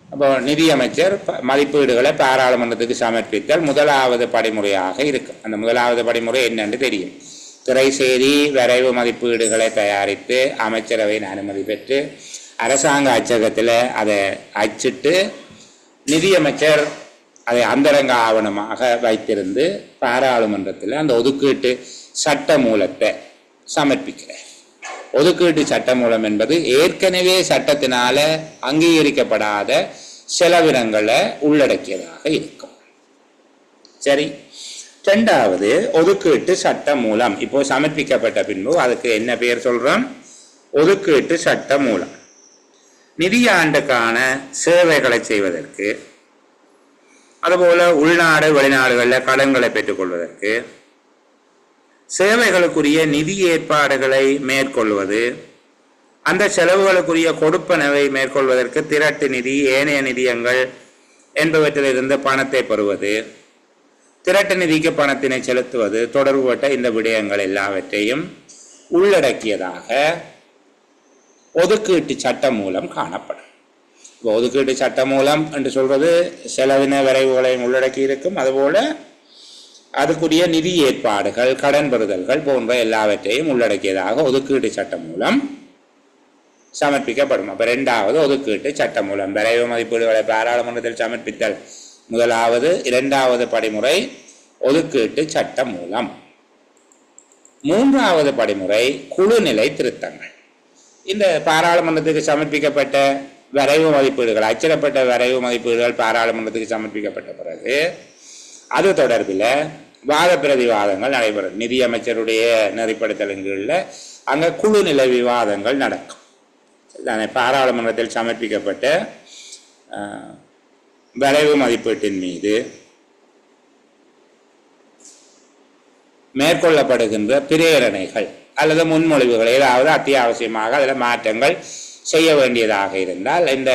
அப்போ நிதியமைச்சர் மதிப்பீடுகளை பாராளுமன்றத்துக்கு சமர்ப்பித்தல் முதலாவது படிமுறையாக இருக்கும். அந்த முதலாவது படிமுறை என்னென்று தெரியும். திரைசேரி வரைவு மதிப்பீடுகளை தயாரித்து அமைச்சரவையின் அனுமதி பெற்று அரசாங்க அச்சகத்தில் அதை அச்சிட்டு நிதியமைச்சர் அதை அந்தரங்க ஆவணமாக வைத்திருந்து பாராளுமன்றத்தில் அந்த ஒதுக்கீட்டு சட்ட மூலத்தை சமர்ப்பிக்கிறார். ஒதுக்கீட்டு சட்ட மூலம் என்பது ஏற்கனவே சட்டத்தினால அங்கீகரிக்கப்படாத செலவினங்களை உள்ளடக்கியதாக இருக்கும். சரி, இரண்டாவது ஒதுக்கீட்டு சட்ட மூலம். இப்போ சமர்ப்பிக்கப்பட்ட பின்பு அதுக்கு என்ன பெயர் சொல்றோம்? ஒதுக்கீட்டு சட்ட மூலம். நிதியாண்டுக்கான சேவைகளை செய்வதற்கு, அதுபோல உள்நாடு வெளிநாடுகளில் கடன்களை பெற்றுக்கொள்வதற்கு, சேவைகளுக்குரிய நிதி ஏற்பாடுகளை மேற்கொள்வது, அந்த செலவுகளுக்குரிய கொடுப்பனவை மேற்கொள்வதற்கு திரட்டு நிதி, ஏனைய நிதியங்கள் என்பவற்றிலிருந்து பணத்தை பெறுவது, திரட்டு நிதிக்கு பணத்தினை செலுத்துவது தொடர்புபட்ட இந்த விடயங்கள் எல்லாவற்றையும் உள்ளடக்கியதாக ஒதுக்கீட்டு சட்ட மூலம் காணப்படும். இப்போ ஒதுக்கீட்டு சட்ட மூலம் என்று சொல்வது செலவின வரைவுகளையும் உள்ளடக்கி இருக்கும். அதுபோல அதுக்குரிய நிதி ஏற்பாடுகள், கடன் பெறுதல்கள் போன்ற எல்லாவற்றையும் உள்ளடக்கியதாக ஒதுக்கீட்டு சட்ட மூலம் சமர்ப்பிக்கப்படும். அப்போ இரண்டாவது ஒதுக்கீட்டு சட்ட மூலம். வரைவு மதிப்பீடுகளை பாராளுமன்றத்தில் சமர்ப்பித்தல் முதலாவது. இரண்டாவது படிமுறை ஒதுக்கீட்டு சட்ட மூலம். மூன்றாவது படிமுறை குழுநிலை திருத்தங்கள். இந்த பாராளுமன்றத்துக்கு சமர்ப்பிக்கப்பட்ட வரைவு மதிப்பீடுகள், அச்சிடப்பட்ட வரைவு மதிப்பீடுகள் பாராளுமன்றத்துக்கு சமர்ப்பிக்கப்பட்ட பிறகு அது தொடர்பில் வாத பிரதிவாதங்கள் நடைபெறும். நிதியமைச்சருடைய நெறிப்படுத்தலின் கீழ் அங்கே குழுநிலை விவாதங்கள் நடக்கும். பாராளுமன்றத்தில் சமர்ப்பிக்கப்பட்ட வரைவு மதிப்பீட்டின் மீது மேற்கொள்ளப்படுகின்ற பிரேரணைகள் அல்லது முன்மொழிவுகள் ஏதாவது அத்தியாவசியமாக அதில் மாற்றங்கள் செய்ய வேண்டியதாக இருந்தால் இந்த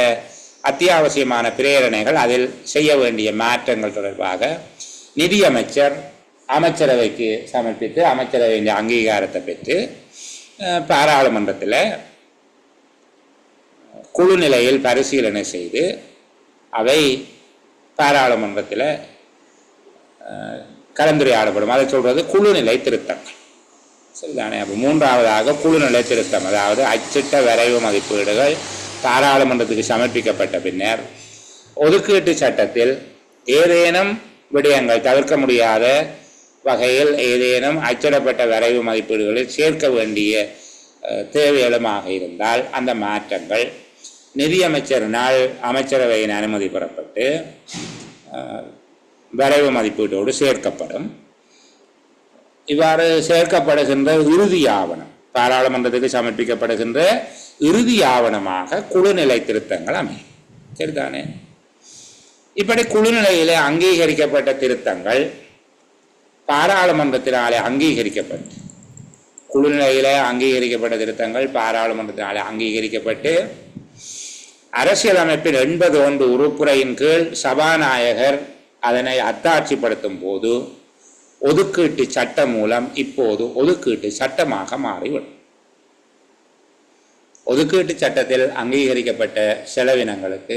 அத்தியாவசியமான பிரேரணைகள், அதில் செய்ய வேண்டிய மாற்றங்கள் தொடர்பாக நிதியமைச்சர் அமைச்சரவைக்கு சமர்ப்பித்து அமைச்சரவையின் அங்கீகாரத்தை பெற்று பாராளுமன்றத்தில் குழு நிலையில் பரிசீலனை செய்து அவை பாராளுமன்றத்தில் கலந்துரையாடப்படும். அதை சொல்வது குழுநிலை திருத்தங்கள். சரிதானே? அப்போ மூன்றாவதாக குழுநிலை திருத்தம், அதாவது அச்சிட்ட வரைவு மதிப்பீடுகள் பாராளுமன்றத்துக்கு சமர்ப்பிக்கப்பட்ட பின்னர் ஒதுக்கீட்டு சட்டத்தில் ஏதேனும் விடயங்கள் தவிர்க்க முடியாத வகையில் ஏதேனும் அச்சிடப்பட்ட வரைவு மதிப்பீடுகளில் சேர்க்க வேண்டிய தேவைகளுமாக இருந்தால் அந்த மாற்றங்கள் நிதியமைச்சரினால் அமைச்சரவையின் அனுமதி பெறப்பட்டு வரைவு மதிப்பீட்டோடு சேர்க்கப்படும். இவ்வாறு சேர்க்கப்படுகின்ற இறுதி ஆவணம், பாராளுமன்றத்துக்கு சமர்ப்பிக்கப்படுகின்ற இறுதி ஆவணமாக குழுநிலை திருத்தங்கள் அமையும். சரிதானே? இப்படி குழுநிலையிலே அங்கீகரிக்கப்பட்ட திருத்தங்கள் பாராளுமன்றத்தினாலே அங்கீகரிக்கப்பட்டு, குழுநிலையிலே அங்கீகரிக்கப்பட்ட திருத்தங்கள் பாராளுமன்றத்தினாலே அங்கீகரிக்கப்பட்டு அரசியலமைப்பின் 81 உறுப்புரையின் கீழ் சபாநாயகர் அதனை அத்தாட்சிப்படுத்தும் போது ஒதுக்கீட்டு சட்டம் மூலம் இப்போது ஒதுக்கீட்டு சட்டமாக மாறிவிடும். ஒதுக்கீட்டு சட்டத்தில் அங்கீகரிக்கப்பட்ட செலவினங்களுக்கு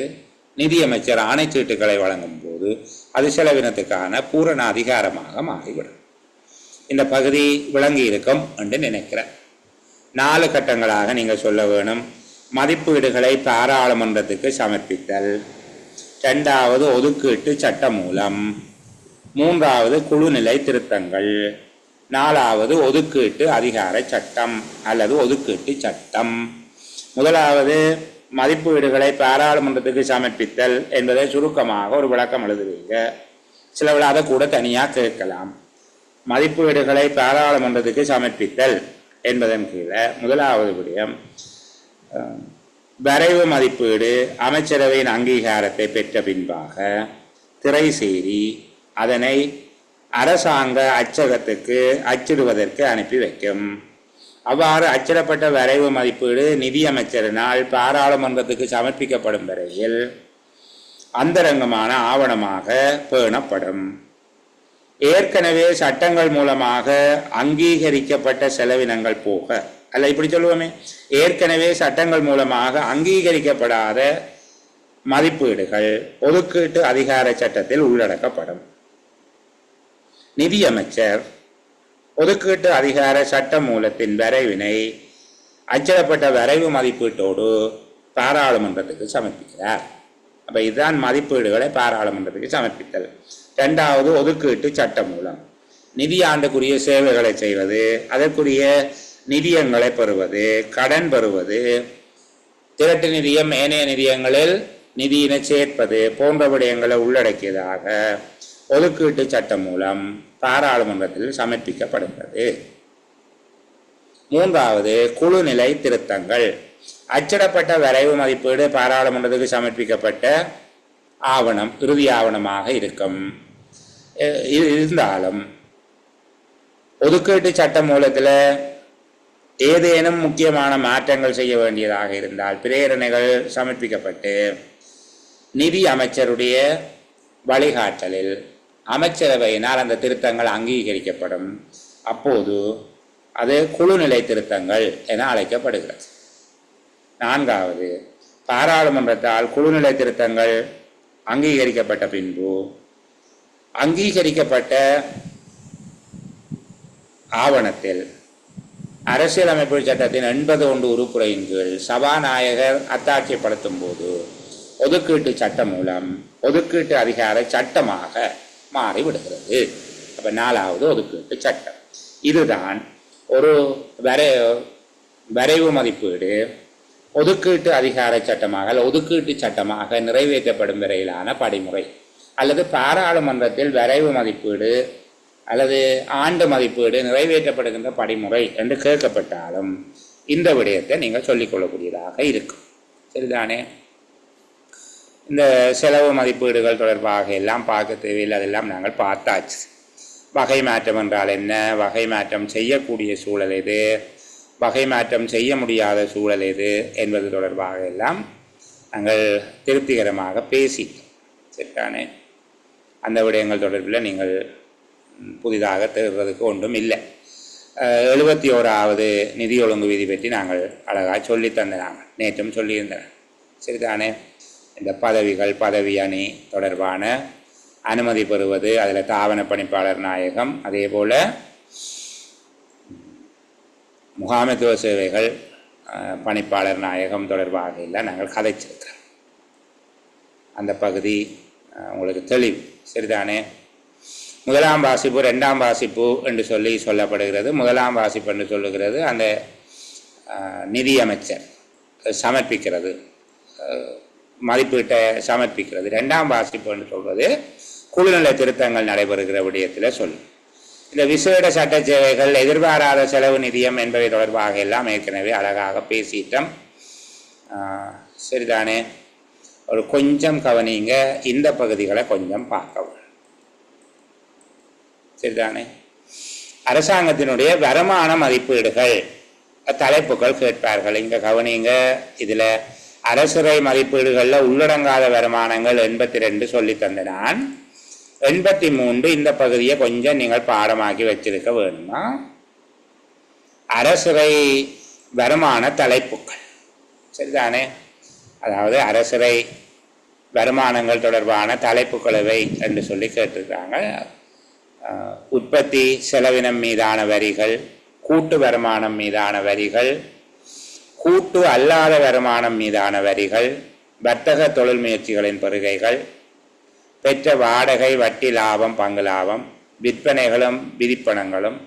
நிதியமைச்சர் ஆணைச்சீட்டுகளை வழங்கும் போது அது செலவினத்துக்கான பூரண அதிகாரமாக மாறிவிடும். இந்த பகுதி விளங்கி இருக்கும் என்று நினைக்கிறேன். 4 கட்டங்களாக நீங்கள் சொல்ல வேணும். மதிப்பீடுகளை பாராளுமன்றத்துக்கு சமர்ப்பித்தல், 2வது ஒதுக்கீட்டு சட்டமூலம், 3வது குழுநிலை திருத்தங்கள், 4வது ஒதுக்கீட்டு அதிகார சட்டம் அல்லது ஒதுக்கீட்டு சட்டம். முதலாவது மதிப்பீடுகளை பாராளுமன்றத்துக்கு சமர்ப்பித்தல் என்பதை சுருக்கமாக ஒரு விளக்கம் எழுதுவீங்க. சிலவில் அதை கூட தனியாக கேட்கலாம். மதிப்பீடுகளை பாராளுமன்றத்துக்கு சமர்ப்பித்தல் என்பதன் கீழே முதலாவது விடயம், வரைவு மதிப்பீடு அமைச்சரவையின் அங்கீகாரத்தை பெற்ற பின்பாக திரைசேரி அதனை அரசாங்க அச்சகத்துக்கு அச்சிடுவதற்கு அனுப்பி வைக்கும். அவ்வாறு அச்சிடப்பட்ட வரைவு மதிப்பீடு நிதியமைச்சரினால் பாராளுமன்றத்துக்கு சமர்ப்பிக்கப்படும் வரையில் அந்தரங்கமான ஆவணமாக பேணப்படும். ஏற்கனவே சட்டங்கள் மூலமாக அங்கீகரிக்கப்பட்ட செலவினங்கள் போக, அல்ல இப்படி சொல்லுவோமே, ஏற்கனவே சட்டங்கள் மூலமாக அங்கீகரிக்கப்படாத மதிப்பீடுகள் ஒதுக்கீட்டு அதிகார சட்டத்தில் உள்ளடக்கப்படும். நிதியமைச்சர் ஒதுக்கீட்டு அதிகார சட்ட மூலத்தின் வரைவினை அச்சிடப்பட்ட வரைவு மதிப்பீட்டோடு பாராளுமன்றத்துக்கு சமர்ப்பிக்கிறார். அப்போ இதுதான் மதிப்பீடுகளை பாராளுமன்றத்துக்கு சமர்ப்பித்தல். 2வது ஒதுக்கீட்டு சட்ட மூலம், நிதியாண்டுக்குரிய சேவைகளை செய்வது, அதற்குரிய நிதியங்களை பெறுவது, கடன் பெறுவது, திரட்டு நிதியம் ஏனைய நிதியங்களில் நிதியினை சேர்ப்பது போன்ற விடயங்களை உள்ளடக்கியதாக ஒதுக்கீட்டு சட்டம் மூலம் பாராளுமன்றத்தில் சமர்ப்பிக்கப்படுகிறது. 3வது குழுநிலை திருத்தங்கள், அச்சிடப்பட்ட வரைவு மதிப்பீடு பாராளுமன்றத்துக்கு சமர்ப்பிக்கப்பட்ட ஆவணம் இறுதி ஆவணமாக இருக்கும். இருந்தாலும் ஒதுக்கீட்டு சட்ட மூலத்தில் ஏதேனும் முக்கியமான மாற்றங்கள் செய்ய வேண்டியதாக இருந்தால் பிரேரணைகள் சமர்ப்பிக்கப்பட்டு நிதி அமைச்சருடைய வழிகாட்டலில் அமைச்சரவையினால் அந்த திருத்தங்கள் அங்கீகரிக்கப்படும். அப்போது அது குழுநிலை திருத்தங்கள் என அழைக்கப்படுகிறது. 4வது பாராளுமன்றத்தால் குழுநிலை திருத்தங்கள் அங்கீகரிக்கப்பட்ட பின்பு அங்கீகரிக்கப்பட்ட ஆவணத்தில் அரசியலமைப்பு சட்டத்தின் 81 உறுப்புரையின் கீழ் சபாநாயகர் அத்தாட்சிப்படுத்தும் போது ஒதுக்கீட்டு சட்டம் மூலம் ஒதுக்கீட்டு அதிகார சட்டமாக மாறிவிடுகிறது. அப்போ 4வது ஒதுக்கீட்டு சட்டம். இதுதான் ஒரு வரைவு மதிப்பீடு ஒதுக்கீட்டு அதிகார சட்டமாக அல்ல ஒதுக்கீட்டு சட்டமாக நிறைவேற்றப்படும் வரையிலான படிமுறை. அல்லது பாராளுமன்றத்தில் வரைவு மதிப்பீடு அல்லது ஆண்டு மதிப்பீடு நிறைவேற்றப்படுகின்ற படிமுறை என்று கேட்கப்பட்டாலும் இந்த விடயத்தை நீங்கள் சொல்லிக்கொள்ளக்கூடியதாக இருக்கும். சரிதானே? இந்த செலவு மதிப்பீடுகள் தொடர்பாக எல்லாம் பார்க்க தேவையில்லை, அதெல்லாம் நாங்கள் பார்த்தாச்சு. வகை மாற்றம் என்றால் என்ன, வகை மாற்றம் செய்யக்கூடிய சூழல் எது, வகை மாற்றம் செய்ய முடியாத சூழல் எது என்பது தொடர்பாக எல்லாம் நாங்கள் திருப்திகரமாக பேசிட்டோம். சரிதானே? அந்த விடயங்கள் தொடர்பில் நீங்கள் புதிதாக தேடுறதுக்கு ஒன்றும் இல்லை. 71வது நிதி ஒழுங்கு விதி பற்றி நாங்கள் அழகாக சொல்லி தந்தனாங்க, நேற்றும் சொல்லியிருந்தேன். சரிதானே? இந்த பதவிகள் பதவி அணி தொடர்பான அனுமதி பெறுவது, அதில் தாவன பணிப்பாளர் நாயகம், அதே போல் முகாமைத்துவ சேவைகள் பணிப்பாளர் நாயகம் தொடர்பாக எல்லாம் நாங்கள் கதைச்சிருக்கிறோம். அந்த பகுதி உங்களுக்கு தெளிவு. சரிதானே? முதலாம் வாசிப்பு, 2ஆம் வாசிப்பு என்று சொல்லப்படுகிறது. முதலாம் வாசிப்பு என்று சொல்லுகிறது அந்த நிதியமைச்சர் சமர்ப்பிக்கிறது, மதிப்பீட்டை சமர்ப்பிக்கிறது. 2ஆம் வாசிப்பு என்று சொல்வது குழுநிலை திருத்தங்கள் நடைபெறுகிற விடயத்தில் சொல்லும். இந்த விசேட சட்ட சேவைகள், எதிர்பாராத செலவு நிதியம் என்பவை தொடர்பாக எல்லாம் ஏற்கனவே அழகாக பேசிட்டோம். சரிதானே? ஒரு கொஞ்சம் கவனிங்க, இந்த பகுதிகளை கொஞ்சம் பார்க்கவும். சரிதானே? அரசாங்கத்தினுடைய வருமான மதிப்பீடுகள் தலைப்புகள் கேட்பார்கள். இங்கே கவனிங்க, இதில் அரசுரை மதிப்பீடுகளில் உள்ளடங்காத வருமானங்கள் 82 சொல்லி தந்த நான் 83 இந்த பகுதியை கொஞ்சம் நீங்கள் பாடமாக்கி வச்சிருக்க வேணுமா? அரசுரை வருமான தலைப்புகள். சரிதானே? அதாவது அரசுரை வருமானங்கள் தொடர்பான தலைப்புகளவை என்று சொல்லி கேட்டிருக்காங்க. உற்பத்தி செலவினம் மீதான வரிகள், கூட்டு வருமானம் மீதான வரிகள், கூட்டு அல்லாத வருமானம் மீதான வரிகள், வர்த்தக தொழில் முயற்சிகளின் பெறுகைகள், பெற்ற வாடகை, வட்டி லாபம், பங்கு லாபம், விற்பனைகளும் விதிப்பணங்களும்,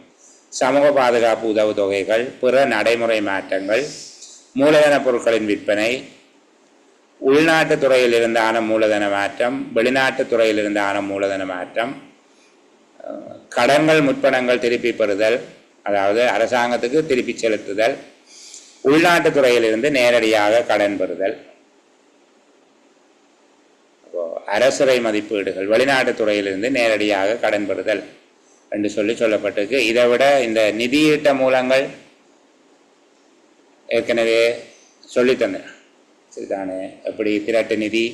சமூக பாதுகாப்பு உதவுத்தொகைகள், பிற நடைமுறை மாற்றங்கள், மூலதன பொருட்களின் விற்பனை, உள்நாட்டு துறையில் இருந்தான மூலதன மாற்றம், வெளிநாட்டு துறையில் இருந்தான மூலதன மாற்றம், கடன்கள் முற்பணங்கள் திருப்பி பெறுதல், அதாவது அரசாங்கத்துக்கு திருப்பி செலுத்துதல், உள்நாட்டு துறையிலிருந்து நேரடியாக கடன் பெறுதல், அரசுரை மதிப்பீடுகள், வெளிநாட்டு துறையிலிருந்து நேரடியாக கடன் பெறுதல் என்று சொல்லப்பட்டிருக்கு. இதை விட இந்த நிதியீட்ட மூலங்கள் ஏற்கனவே சொல்லித்தந்தேன். சரிதானே? எப்படி திரட்டு நிதி,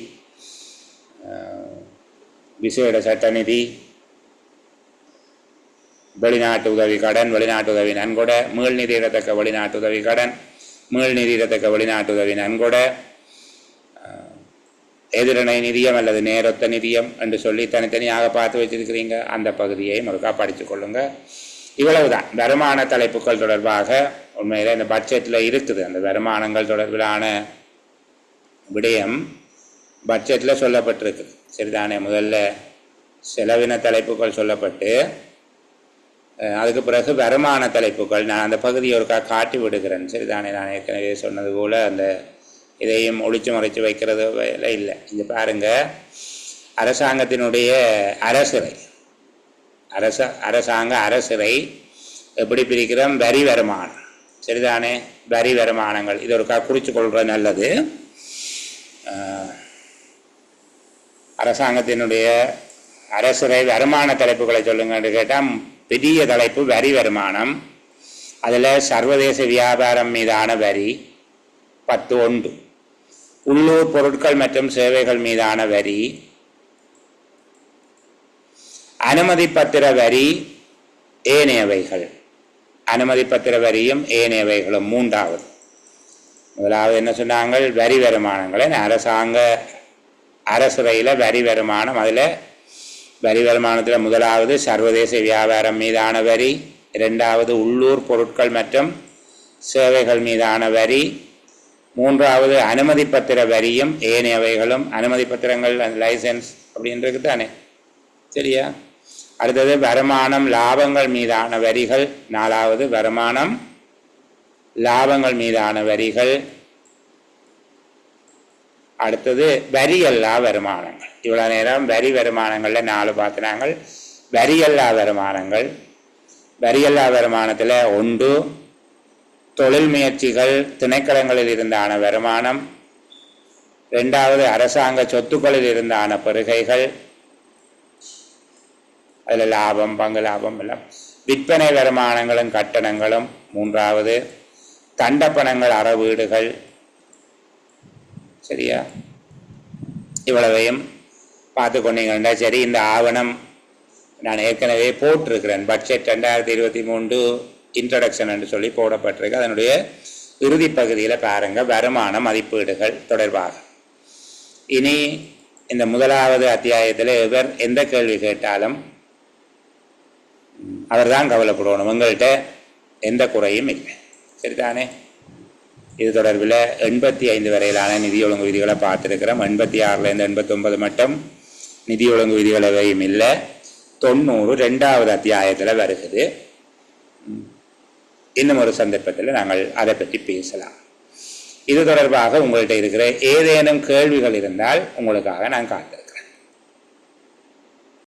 விசேட சட்ட நிதி, வெளிநாட்டு உதவி கடன், வெளிநாட்டு உதவி நன்கொடை, மீள் நிதியிடத்தக்க வெளிநாட்டு உதவி கடன், மீள் நிதியிடத்தக்க வெளிநாட்டு உதவி நன்கொடை, எதிரணை நிதியம் அல்லது நேரொத்த நிதியம் என்று சொல்லி தனித்தனியாக பார்த்து வச்சிருக்கிறீங்க. அந்த பகுதியை முழுக்கா படித்து கொள்ளுங்க. இவ்வளவுதான் வருமான தலைப்புகள் தொடர்பாக. உண்மையில் இந்த பட்ஜெட்டில் இருக்குது அந்த வருமானங்கள் தொடர்பிலான விடயம் பட்ஜெட்டில் சொல்லப்பட்டிருக்கு. சரிதானே? முதல்ல செலவின தலைப்புகள் சொல்லப்பட்டு அதுக்கு பிறகு வருமான தலைப்புகள். நான் அந்த பகுதியை ஒருக்கா காட்டி விடுகிறேன். சரிதானே? நான் ஏற்கனவே சொன்னது போல் அந்த இதையும் ஒழிச்சு மறைச்சு வைக்கிறது வேலை இல்லை. இது பாருங்க, அரசாங்கத்தினுடைய அரசுரை, அரசாங்க அரசுரை எப்படி பிரிக்கிறோம்? வரி வருமானம். சரிதானே? வரி வருமானங்கள் இது ஒரு குறித்து கொள்வது நல்லது. அரசாங்கத்தினுடைய அரசுரை வருமான தலைப்புகளை சொல்லுங்கன்னு கேட்டால் பெரிய தலைப்பு வரி வருமானம். அதில் சர்வதேச வியாபாரம் மீதான வரி 10(1), உள்ளூர் பொருட்கள் மற்றும் சேவைகள் மீதான வரி, அனுமதி பத்திர வரி, ஏனையவைகள். அனுமதி பத்திர வரியும் ஏனையவைகளும் மூன்றாவது. முதலாவது என்ன சொன்னாங்க? வரி வருமானங்களை அரசாங்க அரசுரையில் வரி வருமானம். அதில் வரி வருமானத்தில் முதலாவது சர்வதேச வியாபாரம் மீதான வரி, இரண்டாவது உள்ளூர் பொருட்கள் மற்றும் சேவைகள் மீதான வரி, மூன்றாவது அனுமதி பத்திர வரியும் ஏனையவைகளும். அனுமதி பத்திரங்கள் லைசன்ஸ் அப்படின்றது தானே? சரியா? அடுத்தது வருமானம் லாபங்கள் மீதான வரிகள், நாலாவது வருமானம் லாபங்கள் மீதான வரிகள். அடுத்தது வரியல்லா வருமானங்கள். இவ்வளோ நேரம் வரி வருமானங்களில் 4 பார்த்தினாங்க. வரியல்லா வருமானங்கள். வரியல்லா வருமானத்தில் 1 தொழில் முயற்சிகள் திணைக்களங்களில் இருந்தான வருமானம், 2வது அரசாங்க சொத்துக்களில் இருந்தான பெறுகைகள், அதில் லாபம், பங்கு லாபம் எல்லாம், விற்பனை வருமானங்களும் கட்டணங்களும், 3வது தண்டப்பணங்கள் அறவீடுகள். சரியா? இவ்வளவையும் பார்த்து கொண்டீங்கன்னா சரி. இந்த ஆவணம் நான் ஏற்கனவே போட்டிருக்கிறேன். பட்ஜெட் 2023 இன்ட்ரடக்ஷன் என்று சொல்லி போடப்பட்டிருக்கு. அதனுடைய இறுதி பகுதியில் பாருங்க வருமான மதிப்பீடுகள் தொடர்பாக. இனி இந்த முதலாவது அத்தியாயத்தில் இவர் எந்த கேள்வி கேட்டாலும் அவர் தான் கவலைப்படணும். உங்கள்கிட்ட எந்த குறையும் இல்லை. சரிதானே? இது தொடர்பில் 85 வரையிலான நிதி ஒழுங்கு விதிகளை பார்த்துருக்கிறோம். 86லேருந்து 89 மட்டும் நிதி ஒழுங்கு விதிகள் எவையும் இல்லை. 90 2வது அத்தியாயத்தில் வருகிறது. இன்னும் ஒரு சந்தர்ப்பத்தில் நாங்கள் அதை பற்றி பேசலாம். இது தொடர்பாக உங்கள்கிட்ட இருக்கிற ஏதேனும் கேள்விகள் இருந்தால் உங்களுக்காக நான் காட்டுறேன்.